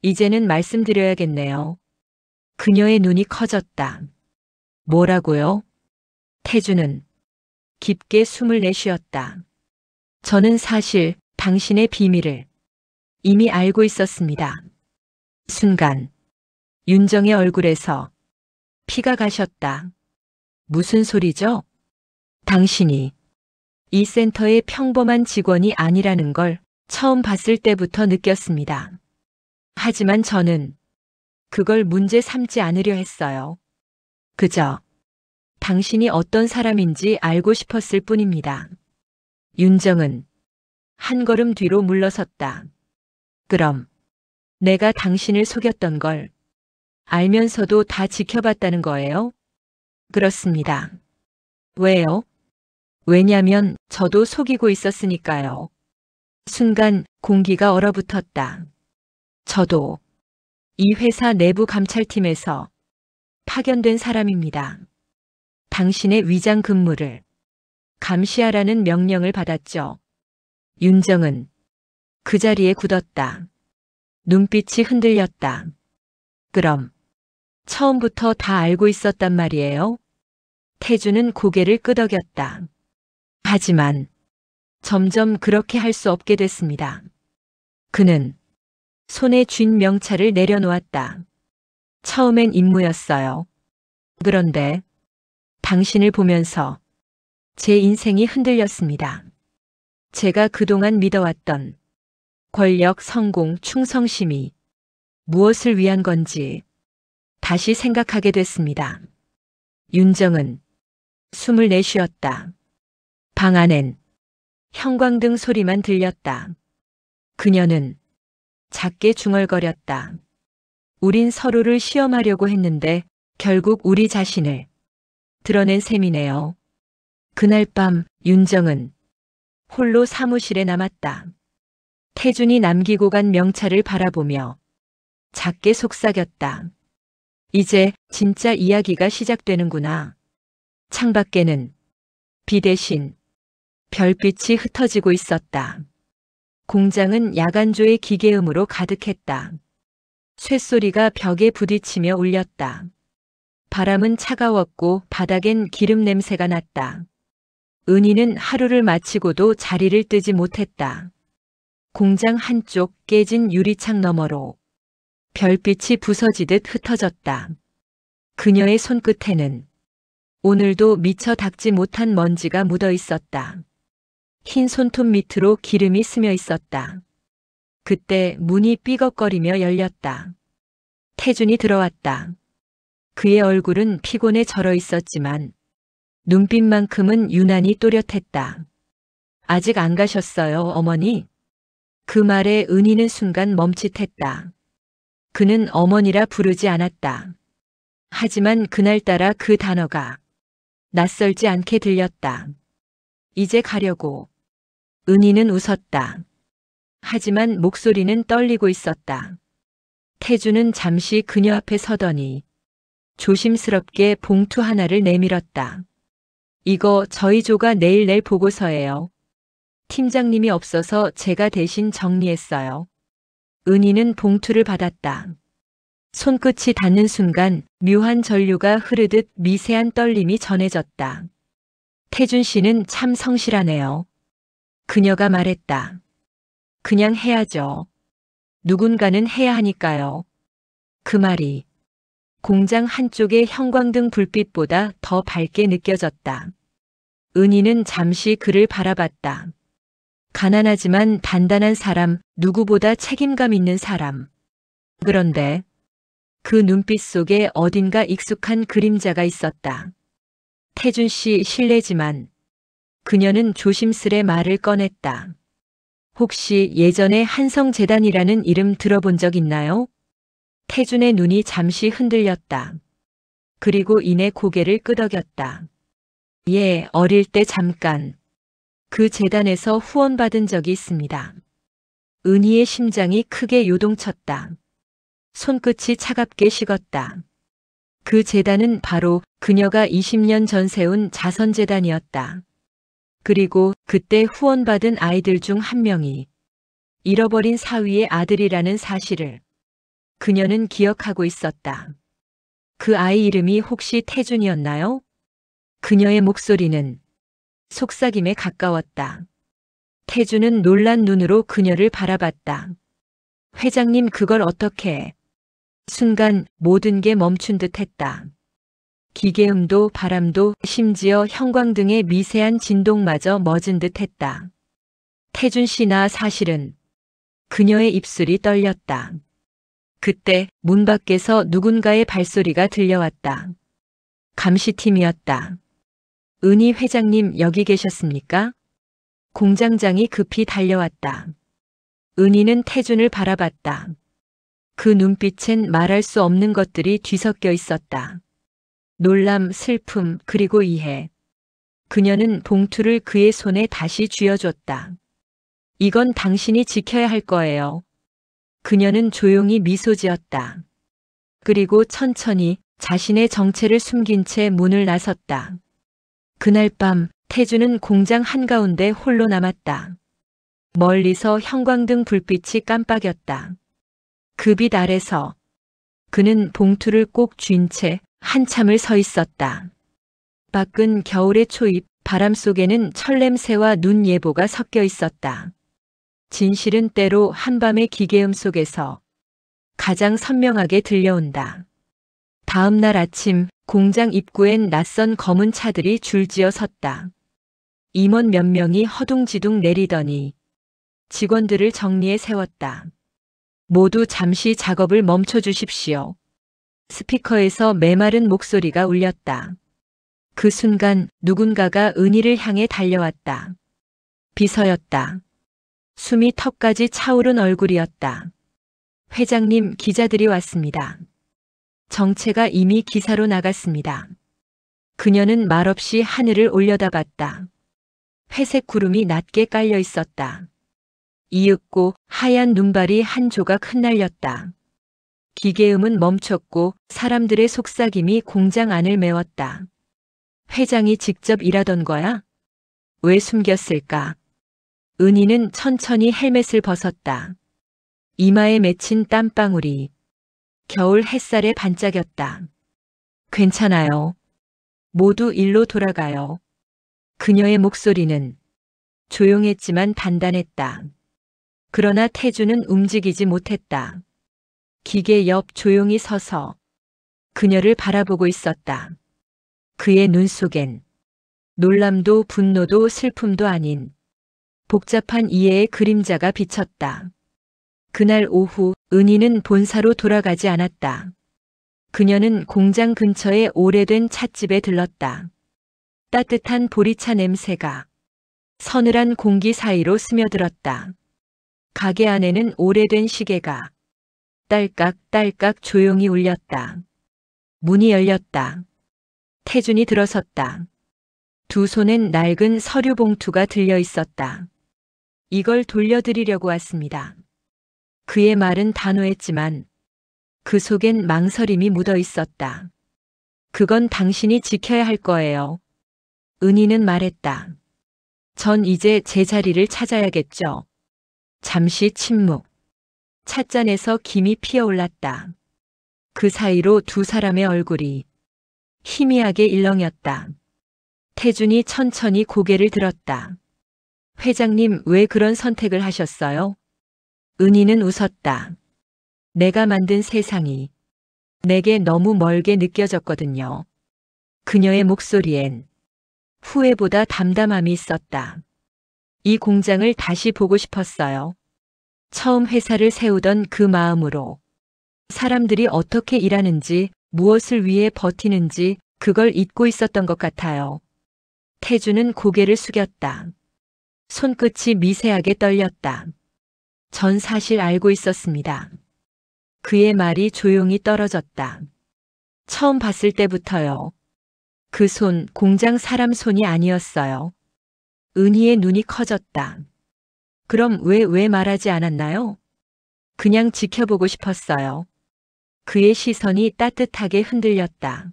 이제는 말씀드려야겠네요. 그녀의 눈이 커졌다. 뭐라고요? 태주는 깊게 숨을 내쉬었다. 저는 사실 당신의 비밀을 이미 알고 있었습니다. 순간 윤정의 얼굴에서 피가 가셨다. 무슨 소리죠? 당신이 이 센터의 평범한 직원이 아니라는 걸 처음 봤을 때부터 느꼈습니다. 하지만 저는 그걸 문제 삼지 않으려 했어요. 그저 당신이 어떤 사람인지 알고 싶었을 뿐입니다. 윤정은 한 걸음 뒤로 물러섰다. 그럼 내가 당신을 속였던 걸 알면서도 다 지켜봤다는 거예요? 그렇습니다. 왜요? 왜냐면 저도 속이고 있었으니까요. 순간 공기가 얼어붙었다. 저도 이 회사 내부 감찰팀에서 파견된 사람입니다. 당신의 위장 근무를 감시하라는 명령을 받았죠. 윤정은 그 자리에 굳었다. 눈빛이 흔들렸다. 그럼 처음부터 다 알고 있었단 말이에요? 태주는 고개를 끄덕였다. 하지만 점점 그렇게 할 수 없게 됐습니다. 그는 손에 쥔 명찰을 내려놓았다. 처음엔 임무였어요. 그런데 당신을 보면서 제 인생이 흔들렸습니다. 제가 그동안 믿어왔던 권력, 성공, 충성심이 무엇을 위한 건지 다시 생각하게 됐습니다. 윤정은 숨을 내쉬었다. 방 안엔 형광등 소리만 들렸다. 그녀는 작게 중얼거렸다. 우린 서로를 시험하려고 했는데 결국 우리 자신을 드러낸 셈이네요. 그날 밤 윤정은 홀로 사무실에 남았다. 태준이 남기고 간 명찰을 바라보며 작게 속삭였다. 이제 진짜 이야기가 시작되는구나. 창밖에는 비 대신 별빛이 흩어지고 있었다. 공장은 야간조의 기계음으로 가득했다. 쇳소리가 벽에 부딪히며 울렸다. 바람은 차가웠고 바닥엔 기름 냄새가 났다. 은희는 하루를 마치고도 자리를 뜨지 못했다. 공장 한쪽 깨진 유리창 너머로 별빛이 부서지듯 흩어졌다. 그녀의 손끝에는 오늘도 미처 닦지 못한 먼지가 묻어 있었다. 흰 손톱 밑으로 기름이 스며 있었다. 그때 문이 삐걱거리며 열렸다. 태준이 들어왔다. 그의 얼굴은 피곤에 절어 있었지만 눈빛만큼은 유난히 또렷했다. 아직 안 가셨어요, 어머니? 그 말에 은희는 순간 멈칫했다. 그는 어머니라 부르지 않았다. 하지만 그날따라 그 단어가 낯설지 않게 들렸다. 이제 가려고. 은희는 웃었다. 하지만 목소리는 떨리고 있었다. 태주는 잠시 그녀 앞에 서더니 조심스럽게 봉투 하나를 내밀었다. 이거 저희 조가 내일 낼 보고서예요. 팀장님이 없어서 제가 대신 정리했어요. 은희는 봉투를 받았다. 손끝이 닿는 순간 묘한 전류가 흐르듯 미세한 떨림이 전해졌다. 태준 씨는 참 성실하네요. 그녀가 말했다. 그냥 해야죠. 누군가는 해야 하니까요. 그 말이 공장 한쪽의 형광등 불빛보다 더 밝게 느껴졌다. 은희는 잠시 그를 바라봤다. 가난하지만 단단한 사람, 누구보다 책임감 있는 사람. 그런데 그 눈빛 속에 어딘가 익숙한 그림자가 있었다. 태준 씨 실례지만 그녀는 조심스레 말을 꺼냈다. 혹시 예전에 한성재단이라는 이름 들어본 적 있나요? 태준의 눈이 잠시 흔들렸다. 그리고 이내 고개를 끄덕였다. 예, 어릴 때 잠깐. 그 재단에서 후원받은 적이 있습니다. 은희의 심장이 크게 요동쳤다. 손끝이 차갑게 식었다. 그 재단은 바로 그녀가 20년 전 세운 자선재단이었다. 그리고 그때 후원받은 아이들 중 한 명이 잃어버린 사위의 아들이라는 사실을 그녀는 기억하고 있었다. 그 아이 이름이 혹시 태준이었나요? 그녀의 목소리는 속삭임에 가까웠다. 태준은 놀란 눈으로 그녀를 바라봤다. 회장님 그걸 어떻게... 순간 모든 게 멈춘 듯 했다. 기계음도 바람도 심지어 형광등의 미세한 진동마저 멎은 듯 했다. 태준 씨나 사실은... 그녀의 입술이 떨렸다. 그때 문 밖에서 누군가의 발소리가 들려왔다. 감시팀이었다. 은희 회장님 여기 계셨습니까? 공장장이 급히 달려왔다. 은희는 태준을 바라봤다. 그 눈빛엔 말할 수 없는 것들이 뒤섞여 있었다. 놀람, 슬픔, 그리고 이해. 그녀는 봉투를 그의 손에 다시 쥐어줬다. 이건 당신이 지켜야 할 거예요. 그녀는 조용히 미소 지었다. 그리고 천천히 자신의 정체를 숨긴 채 문을 나섰다. 그날 밤 태주는 공장 한가운데 홀로 남았다. 멀리서 형광등 불빛이 깜빡였다. 그 빛 아래서 그는 봉투를 꼭 쥔 채 한참을 서 있었다. 밖은 겨울의 초입, 바람 속에는 철냄새와 눈 예보가 섞여 있었다. 진실은 때로 한밤의 기계음 속에서 가장 선명하게 들려온다. 다음 날 아침 공장 입구엔 낯선 검은 차들이 줄지어 섰다. 임원 몇 명이 허둥지둥 내리더니 직원들을 정리해 세웠다. 모두 잠시 작업을 멈춰 주십시오. 스피커에서 메마른 목소리가 울렸다. 그 순간 누군가가 은희를 향해 달려왔다. 비서였다. 숨이 턱까지 차오른 얼굴이었다. 회장님, 기자들이 왔습니다. 정체가 이미 기사로 나갔습니다. 그녀는 말없이 하늘을 올려다봤다. 회색 구름이 낮게 깔려 있었다. 이윽고 하얀 눈발이 한 조각 흩날렸다. 기계음은 멈췄고 사람들의 속삭임이 공장 안을 메웠다. 회장이 직접 일하던 거야? 왜 숨겼을까? 은희는 천천히 헬멧을 벗었다. 이마에 맺힌 땀방울이 겨울 햇살에 반짝였다. 괜찮아요. 모두 일로 돌아가요. 그녀의 목소리는 조용했지만 단단했다. 그러나 태주는 움직이지 못했다. 기계 옆 조용히 서서 그녀를 바라보고 있었다. 그의 눈 속엔 놀람도 분노도 슬픔도 아닌 복잡한 이해의 그림자가 비쳤다. 그날 오후 은희는 본사로 돌아가지 않았다. 그녀는 공장 근처의 오래된 찻집에 들렀다. 따뜻한 보리차 냄새가 서늘한 공기 사이로 스며들었다. 가게 안에는 오래된 시계가 딸깍딸깍 조용히 울렸다. 문이 열렸다. 태준이 들어섰다. 두 손엔 낡은 서류 봉투가 들려 있었다. 이걸 돌려드리려고 왔습니다. 그의 말은 단호했지만 그 속엔 망설임이 묻어 있었다. 그건 당신이 지켜야 할 거예요. 은희는 말했다. 전 이제 제 자리를 찾아야겠죠. 잠시 침묵. 찻잔에서 김이 피어올랐다. 그 사이로 두 사람의 얼굴이 희미하게 일렁였다. 태준이 천천히 고개를 들었다. 회장님, 왜 그런 선택을 하셨어요? 은희는 웃었다. 내가 만든 세상이 내게 너무 멀게 느껴졌거든요. 그녀의 목소리엔 후회보다 담담함이 있었다. 이 공장을 다시 보고 싶었어요. 처음 회사를 세우던 그 마음으로 사람들이 어떻게 일하는지, 무엇을 위해 버티는지 그걸 잊고 있었던 것 같아요. 태주는 고개를 숙였다. 손끝이 미세하게 떨렸다. 전 사실 알고 있었습니다. 그의 말이 조용히 떨어졌다. 처음 봤을 때부터요. 그 손, 공장 사람 손이 아니었어요. 은희의 눈이 커졌다. 그럼 왜 말하지 않았나요? 그냥 지켜보고 싶었어요. 그의 시선이 따뜻하게 흔들렸다.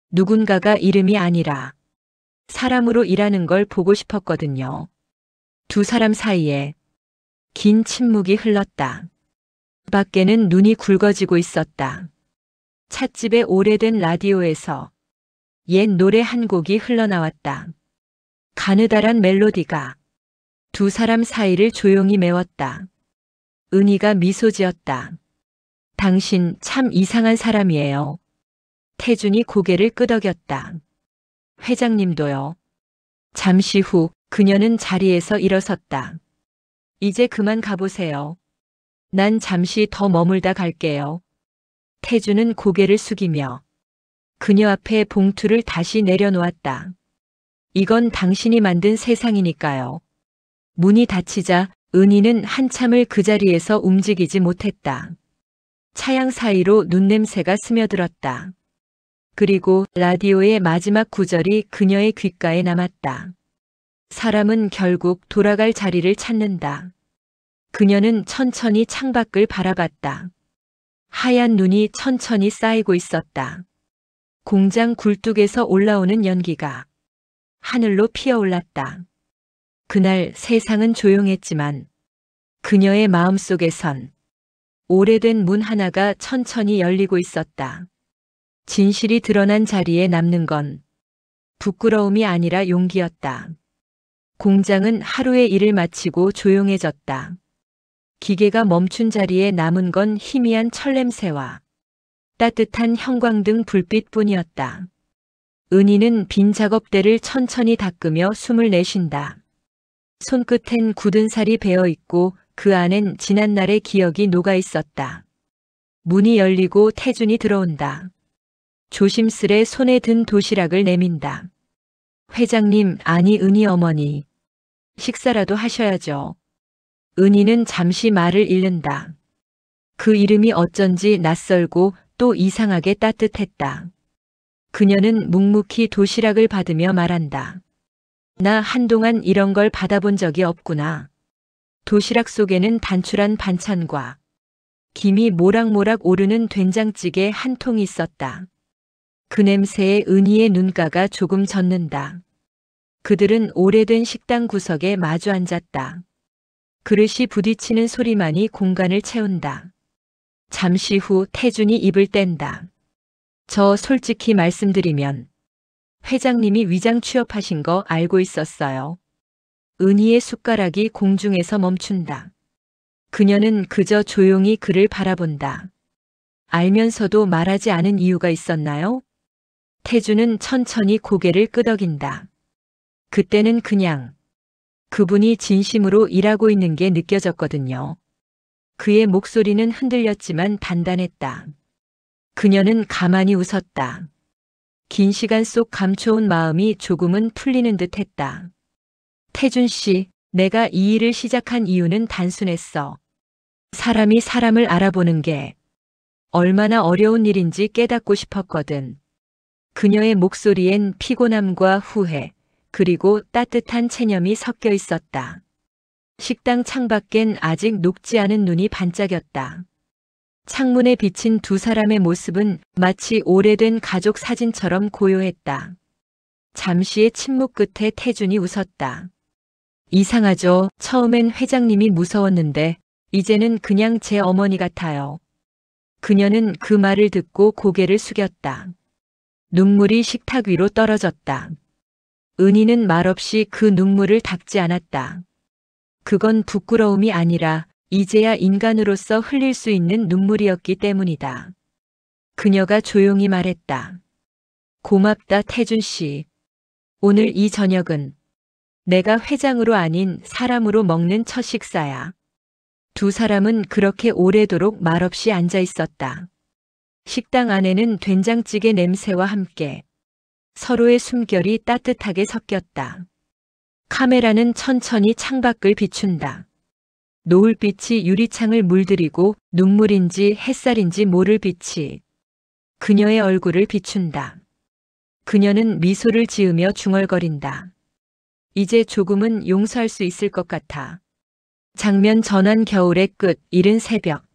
누군가가 이름이 아니라 사람으로 일하는 걸 보고 싶었거든요. 두 사람 사이에 긴 침묵이 흘렀다. 밖에는 눈이 굵어지고 있었다. 찻집의 오래된 라디오에서 옛 노래 한 곡이 흘러나왔다. 가느다란 멜로디가 두 사람 사이를 조용히 메웠다. 은희가 미소 지었다. 당신 참 이상한 사람이에요. 태준이 고개를 끄덕였다. 회장님도요. 잠시 후 그녀는 자리에서 일어섰다. 이제 그만 가보세요. 난 잠시 더 머물다 갈게요. 태준은 고개를 숙이며 그녀 앞에 봉투를 다시 내려놓았다. 이건 당신이 만든 세상이니까요. 문이 닫히자 은희는 한참을 그 자리에서 움직이지 못했다. 차양 사이로 눈냄새가 스며들었다. 그리고 라디오의 마지막 구절이 그녀의 귓가에 남았다. 사람은 결국 돌아갈 자리를 찾는다. 그녀는 천천히 창밖을 바라봤다. 하얀 눈이 천천히 쌓이고 있었다. 공장 굴뚝에서 올라오는 연기가 하늘로 피어올랐다. 그날 세상은 조용했지만 그녀의 마음속에선 오래된 문 하나가 천천히 열리고 있었다. 진실이 드러난 자리에 남는 건 부끄러움이 아니라 용기였다. 공장은 하루의 일을 마치고 조용해졌다. 기계가 멈춘 자리에 남은 건 희미한 철냄새와 따뜻한 형광등 불빛뿐이었다. 은희는 빈 작업대를 천천히 닦으며 숨을 내쉰다. 손끝엔 굳은 살이 배어 있고 그 안엔 지난날의 기억이 녹아 있었다. 문이 열리고 태준이 들어온다. 조심스레 손에 든 도시락을 내민다. 회장님, 아니 은희 어머니. 식사라도 하셔야죠. 은희는 잠시 말을 잃는다. 그 이름이 어쩐지 낯설고 또 이상하게 따뜻했다. 그녀는 묵묵히 도시락을 받으며 말한다. 나 한동안 이런 걸 받아본 적이 없구나. 도시락 속에는 단출한 반찬과 김이 모락모락 오르는 된장찌개 한 통이 있었다. 그 냄새에 은희의 눈가가 조금 젖는다. 그들은 오래된 식당 구석에 마주 앉았다. 그릇이 부딪히는 소리만이 공간을 채운다. 잠시 후 태준이 입을 뗀다. 저 솔직히 말씀드리면 회장님이 위장 취업하신 거 알고 있었어요. 은희의 숟가락이 공중에서 멈춘다. 그녀는 그저 조용히 그를 바라본다. 알면서도 말하지 않은 이유가 있었나요? 태준은 천천히 고개를 끄덕인다. 그때는 그냥 그분이 진심으로 일하고 있는 게 느껴졌거든요. 그의 목소리는 흔들렸지만 단단했다. 그녀는 가만히 웃었다. 긴 시간 속 감춰온 마음이 조금은 풀리는 듯 했다. 태준 씨, 내가 이 일을 시작한 이유는 단순했어. 사람이 사람을 알아보는 게 얼마나 어려운 일인지 깨닫고 싶었거든. 그녀의 목소리엔 피곤함과 후회, 그리고 따뜻한 체념이 섞여 있었다. 식당 창밖엔 아직 녹지 않은 눈이 반짝였다. 창문에 비친 두 사람의 모습은 마치 오래된 가족 사진처럼 고요했다. 잠시의 침묵 끝에 태준이 웃었다. 이상하죠. 처음엔 회장님이 무서웠는데 이제는 그냥 제 어머니 같아요. 그녀는 그 말을 듣고 고개를 숙였다. 눈물이 식탁 위로 떨어졌다. 은희는 말없이 그 눈물을 닦지 않았다. 그건 부끄러움이 아니라 이제야 인간으로서 흘릴 수 있는 눈물이었기 때문이다. 그녀가 조용히 말했다. 고맙다, 태준 씨. 오늘 이 저녁은 내가 회장으로 아닌 사람으로 먹는 첫 식사야. 두 사람은 그렇게 오래도록 말없이 앉아 있었다. 식당 안에는 된장찌개 냄새와 함께 서로의 숨결이 따뜻하게 섞였다. 카메라는 천천히 창밖을 비춘다. 노을빛이 유리창을 물들이고 눈물인지 햇살인지 모를 빛이 그녀의 얼굴을 비춘다. 그녀는 미소를 지으며 중얼거린다. 이제 조금은 용서할 수 있을 것 같아. 장면 전환 겨울의 끝, 이른 새벽.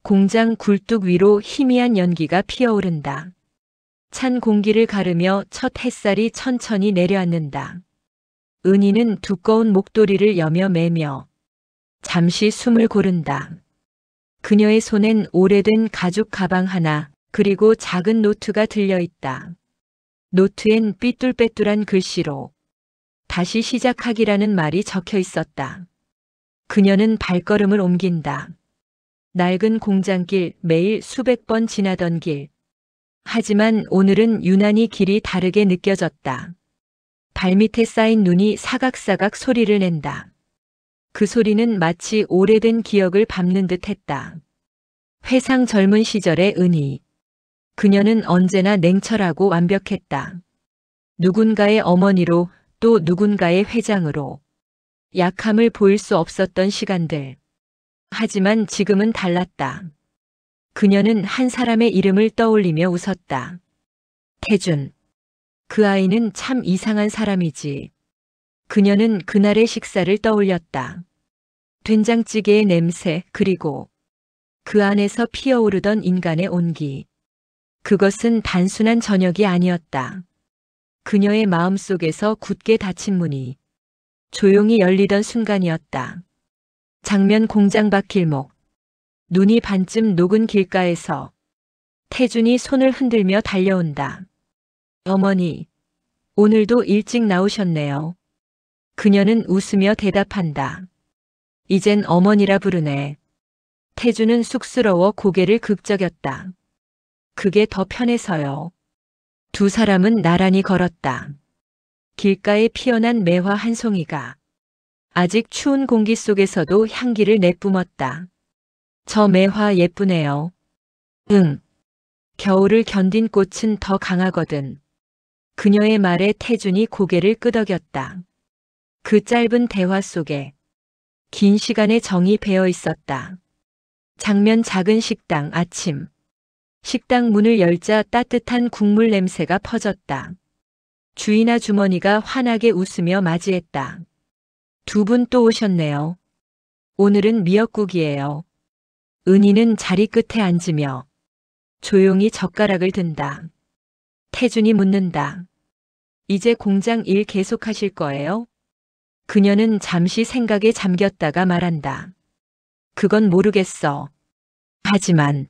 공장 굴뚝 위로 희미한 연기가 피어오른다. 찬 공기를 가르며 첫 햇살이 천천히 내려앉는다. 은희는 두꺼운 목도리를 여며 매며 잠시 숨을 고른다. 그녀의 손엔 오래된 가죽 가방 하나, 그리고 작은 노트가 들려있다. 노트엔 삐뚤빼뚤한 글씨로 다시 시작하기라는 말이 적혀 있었다. 그녀는 발걸음을 옮긴다. 낡은 공장길, 매일 수백 번 지나던 길. 하지만 오늘은 유난히 길이 다르게 느껴졌다. 발밑에 쌓인 눈이 사각사각 소리를 낸다. 그 소리는 마치 오래된 기억을 밟는 듯 했다. 회상 젊은 시절의 은희. 그녀는 언제나 냉철하고 완벽했다. 누군가의 어머니로, 또 누군가의 회장으로. 약함을 보일 수 없었던 시간들. 하지만 지금은 달랐다. 그녀는 한 사람의 이름을 떠올리며 웃었다. 태준. 그 아이는 참 이상한 사람이지. 그녀는 그날의 식사를 떠올렸다. 된장찌개의 냄새, 그리고 그 안에서 피어오르던 인간의 온기. 그것은 단순한 저녁이 아니었다. 그녀의 마음속에서 굳게 닫힌 문이 조용히 열리던 순간이었다. 장면 공장 밖 길목. 눈이 반쯤 녹은 길가에서 태준이 손을 흔들며 달려온다. 어머니, 오늘도 일찍 나오셨네요. 그녀는 웃으며 대답한다. 이젠 어머니라 부르네. 태준은 쑥스러워 고개를 긁적였다. 그게 더 편해서요. 두 사람은 나란히 걸었다. 길가에 피어난 매화 한 송이가 아직 추운 공기 속에서도 향기를 내뿜었다. 저 매화 예쁘네요. 응. 겨울을 견딘 꽃은 더 강하거든. 그녀의 말에 태준이 고개를 끄덕였다. 그 짧은 대화 속에 긴 시간의 정이 배어 있었다. 장면 작은 식당 아침. 식당 문을 열자 따뜻한 국물 냄새가 퍼졌다. 주인 아주머니가 환하게 웃으며 맞이했다. 두 분 또 오셨네요. 오늘은 미역국이에요. 은희는 자리 끝에 앉으며 조용히 젓가락을 든다. 태준이 묻는다. 이제 공장 일 계속하실 거예요? 그녀는 잠시 생각에 잠겼다가 말한다. 그건 모르겠어. 하지만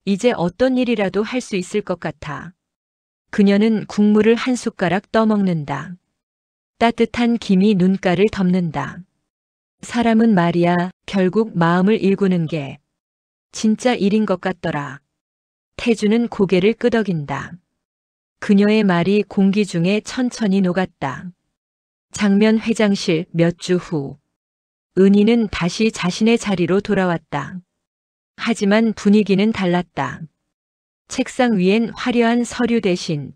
이제 어떤 일이라도 할 수 있을 것 같아. 그녀는 국물을 한 숟가락 떠먹는다. 따뜻한 김이 눈가를 덮는다. 사람은 말이야, 결국 마음을 일구는 게 진짜 일인 것 같더라. 태준은 고개를 끄덕인다. 그녀의 말이 공기 중에 천천히 녹았다. 장면 회장실 몇 주 후. 은희는 다시 자신의 자리로 돌아왔다. 하지만 분위기는 달랐다. 책상 위엔 화려한 서류 대신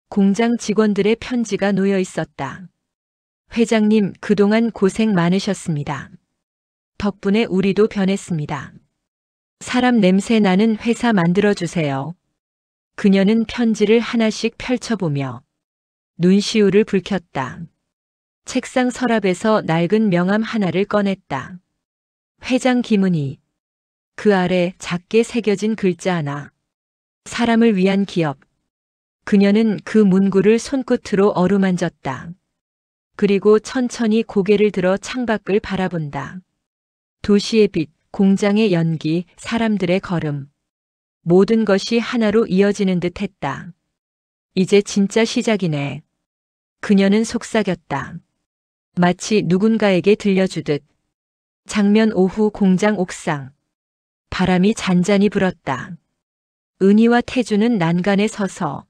공장 직원들의 편지가 놓여 있었다. 회장님, 그동안 고생 많으셨습니다. 덕분에 우리도 변했습니다. 사람 냄새 나는 회사 만들어주세요. 그녀는 편지를 하나씩 펼쳐보며 눈시울을 붉혔다. 책상 서랍에서 낡은 명함 하나를 꺼냈다. 회장 김은희. 그 아래 작게 새겨진 글자 하나. 사람을 위한 기업. 그녀는 그 문구를 손끝으로 어루만졌다. 그리고 천천히 고개를 들어 창밖을 바라본다. 도시의 빛, 공장의 연기, 사람들의 걸음. 모든 것이 하나로 이어지는 듯 했다. 이제 진짜 시작이네. 그녀는 속삭였다. 마치 누군가에게 들려주듯. 장면 오후 공장 옥상. 바람이 잔잔히 불었다. 은희와 태주는 난간에 서서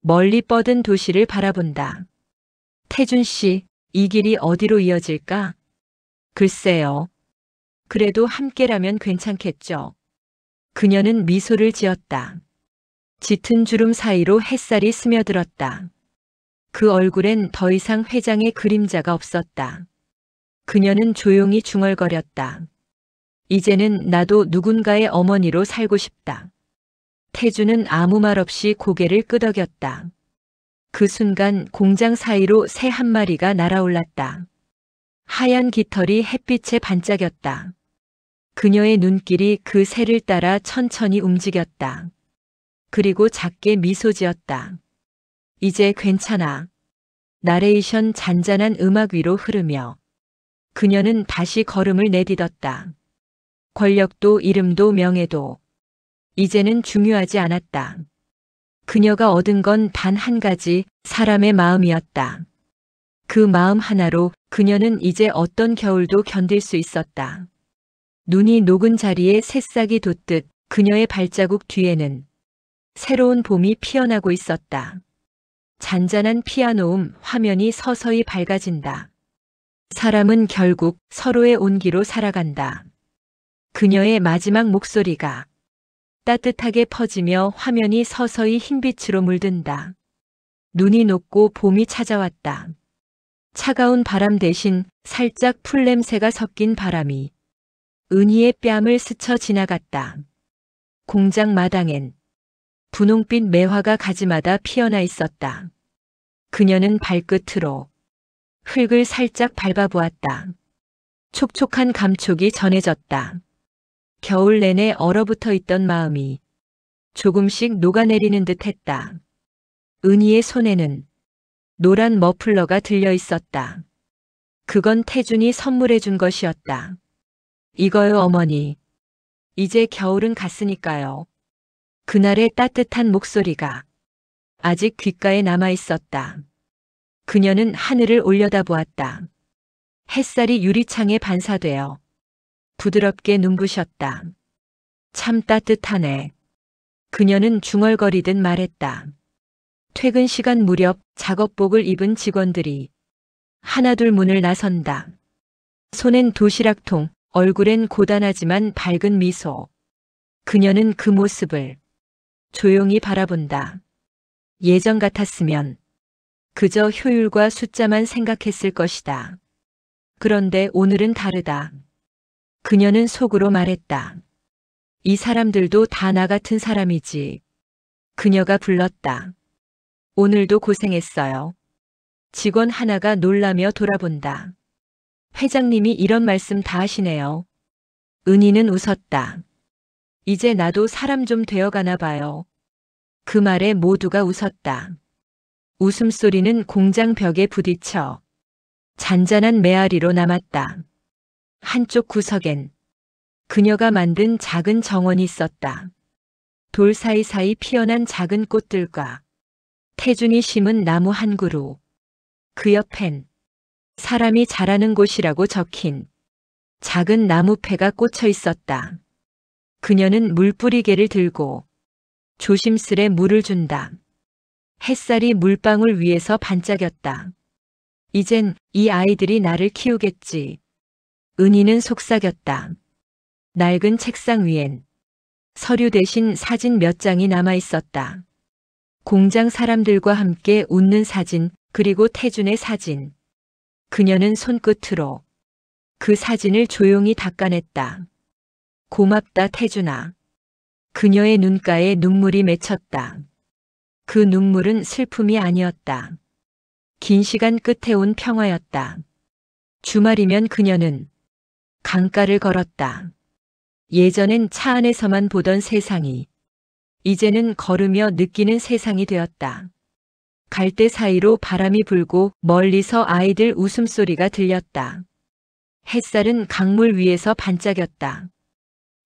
멀리 뻗은 도시를 바라본다. 태준 씨, 이 길이 어디로 이어질까? 글쎄요. 그래도 함께라면 괜찮겠죠. 그녀는 미소를 지었다. 짙은 주름 사이로 햇살이 스며들었다. 그 얼굴엔 더 이상 회장의 그림자가 없었다. 그녀는 조용히 중얼거렸다. 이제는 나도 누군가의 어머니로 살고 싶다. 태주는 아무 말 없이 고개를 끄덕였다. 그 순간 공장 사이로 새 한 마리가 날아올랐다. 하얀 깃털이 햇빛에 반짝였다. 그녀의 눈길이 그 새를 따라 천천히 움직였다. 그리고 작게 미소 지었다. 이제 괜찮아. 나레이션 잔잔한 음악 위로 흐르며 그녀는 다시 걸음을 내딛었다. 권력도 이름도 명예도 이제는 중요하지 않았다. 그녀가 얻은 건 단 한 가지, 사람의 마음이었다. 그 마음 하나로 그녀는 이제 어떤 겨울도 견딜 수 있었다. 눈이 녹은 자리에 새싹이 돋듯 그녀의 발자국 뒤에는 새로운 봄이 피어나고 있었다. 잔잔한 피아노음, 화면이 서서히 밝아진다. 사람은 결국 서로의 온기로 살아간다. 그녀의 마지막 목소리가 따뜻하게 퍼지며 화면이 서서히 흰빛으로 물든다. 눈이 녹고 봄이 찾아왔다. 차가운 바람 대신 살짝 풀냄새가 섞인 바람이 은희의 뺨을 스쳐 지나갔다. 공장 마당엔 분홍빛 매화가 가지마다 피어나 있었다. 그녀는 발끝으로 흙을 살짝 밟아보았다. 촉촉한 감촉이 전해졌다. 겨울 내내 얼어붙어 있던 마음이 조금씩 녹아내리는 듯 했다. 은희의 손에는 노란 머플러가 들려 있었다. 그건 태준이 선물해 준 것이었다. 이거요, 어머니. 이제 겨울은 갔으니까요. 그날의 따뜻한 목소리가 아직 귓가에 남아 있었다. 그녀는 하늘을 올려다보았다. 햇살이 유리창에 반사되어 부드럽게 눈부셨다. 참 따뜻하네. 그녀는 중얼거리듯 말했다. 퇴근 시간 무렵 작업복을 입은 직원들이 하나둘 문을 나선다. 손엔 도시락통, 얼굴엔 고단하지만 밝은 미소. 그녀는 그 모습을 조용히 바라본다. 예전 같았으면 그저 효율과 숫자만 생각했을 것이다. 그런데 오늘은 다르다. 그녀는 속으로 말했다. 이 사람들도 다 나 같은 사람이지. 그녀가 불렀다. 오늘도 고생했어요. 직원 하나가 놀라며 돌아본다. 회장님이 이런 말씀 다 하시네요. 은희는 웃었다. 이제 나도 사람 좀 되어가나 봐요. 그 말에 모두가 웃었다. 웃음소리는 공장 벽에 부딪혀 잔잔한 메아리로 남았다. 한쪽 구석엔 그녀가 만든 작은 정원이 있었다. 돌 사이사이 피어난 작은 꽃들과 태준이 심은 나무 한 그루. 그 옆엔 사람이 자라는 곳이라고 적힌 작은 나무패가 꽂혀 있었다. 그녀는 물뿌리개를 들고 조심스레 물을 준다. 햇살이 물방울 위에서 반짝였다. 이젠 이 아이들이 나를 키우겠지. 은희는 속삭였다. 낡은 책상 위엔 서류 대신 사진 몇 장이 남아 있었다. 공장 사람들과 함께 웃는 사진, 그리고 태준의 사진. 그녀는 손끝으로 그 사진을 조용히 닦아냈다. 고맙다, 태준아. 그녀의 눈가에 눈물이 맺혔다. 그 눈물은 슬픔이 아니었다. 긴 시간 끝에 온 평화였다. 주말이면 그녀는 강가를 걸었다. 예전엔 차 안에서만 보던 세상이 이제는 걸으며 느끼는 세상이 되었다. 갈대 사이로 바람이 불고 멀리서 아이들 웃음소리가 들렸다. 햇살은 강물 위에서 반짝였다.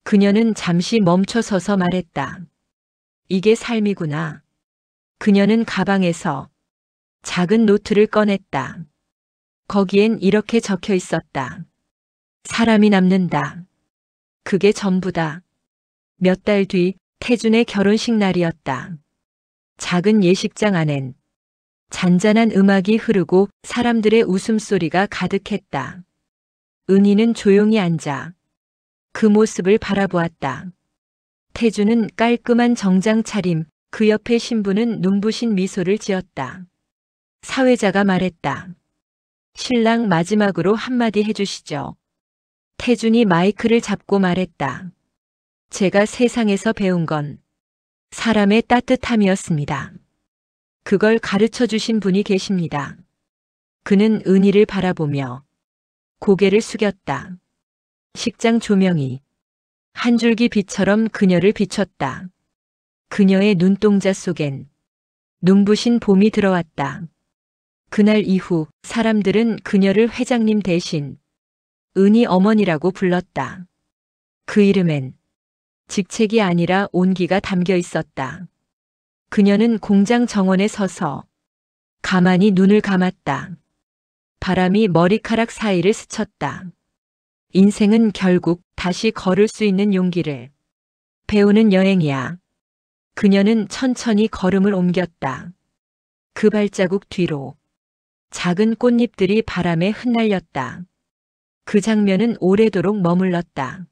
그녀는 잠시 멈춰서서 말했다. 이게 삶이구나. 그녀는 가방에서 작은 노트를 꺼냈다. 거기엔 이렇게 적혀 있었다. 사람이 남는다. 그게 전부다. 몇 달 뒤 태준의 결혼식 날이었다. 작은 예식장 안엔 잔잔한 음악이 흐르고 사람들의 웃음소리가 가득했다. 은희는 조용히 앉아 그 모습을 바라보았다. 태준은 깔끔한 정장 차림, 그 옆에 신부는 눈부신 미소를 지었다. 사회자가 말했다. 신랑 마지막으로 한마디 해주시죠. 태준이 마이크를 잡고 말했다. 제가 세상에서 배운 건 사람의 따뜻함이었습니다. 그걸 가르쳐 주신 분이 계십니다. 그는 은희를 바라보며 고개를 숙였다. 식장 조명이 한 줄기 빛처럼 그녀를 비췄다. 그녀의 눈동자 속엔 눈부신 봄이 들어왔다. 그날 이후 사람들은 그녀를 회장님 대신 은희 어머니라고 불렀다. 그 이름엔 직책이 아니라 온기가 담겨 있었다. 그녀는 공장 정원에 서서 가만히 눈을 감았다. 바람이 머리카락 사이를 스쳤다. 인생은 결국 다시 걸을 수 있는 용기를 배우는 여행이야. 그녀는 천천히 걸음을 옮겼다. 그 발자국 뒤로 작은 꽃잎들이 바람에 흩날렸다. 그 장면은 오래도록 머물렀다.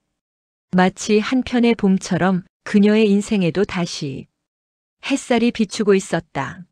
마치 한편의 봄처럼 그녀의 인생에도 다시 햇살이 비추고 있었다.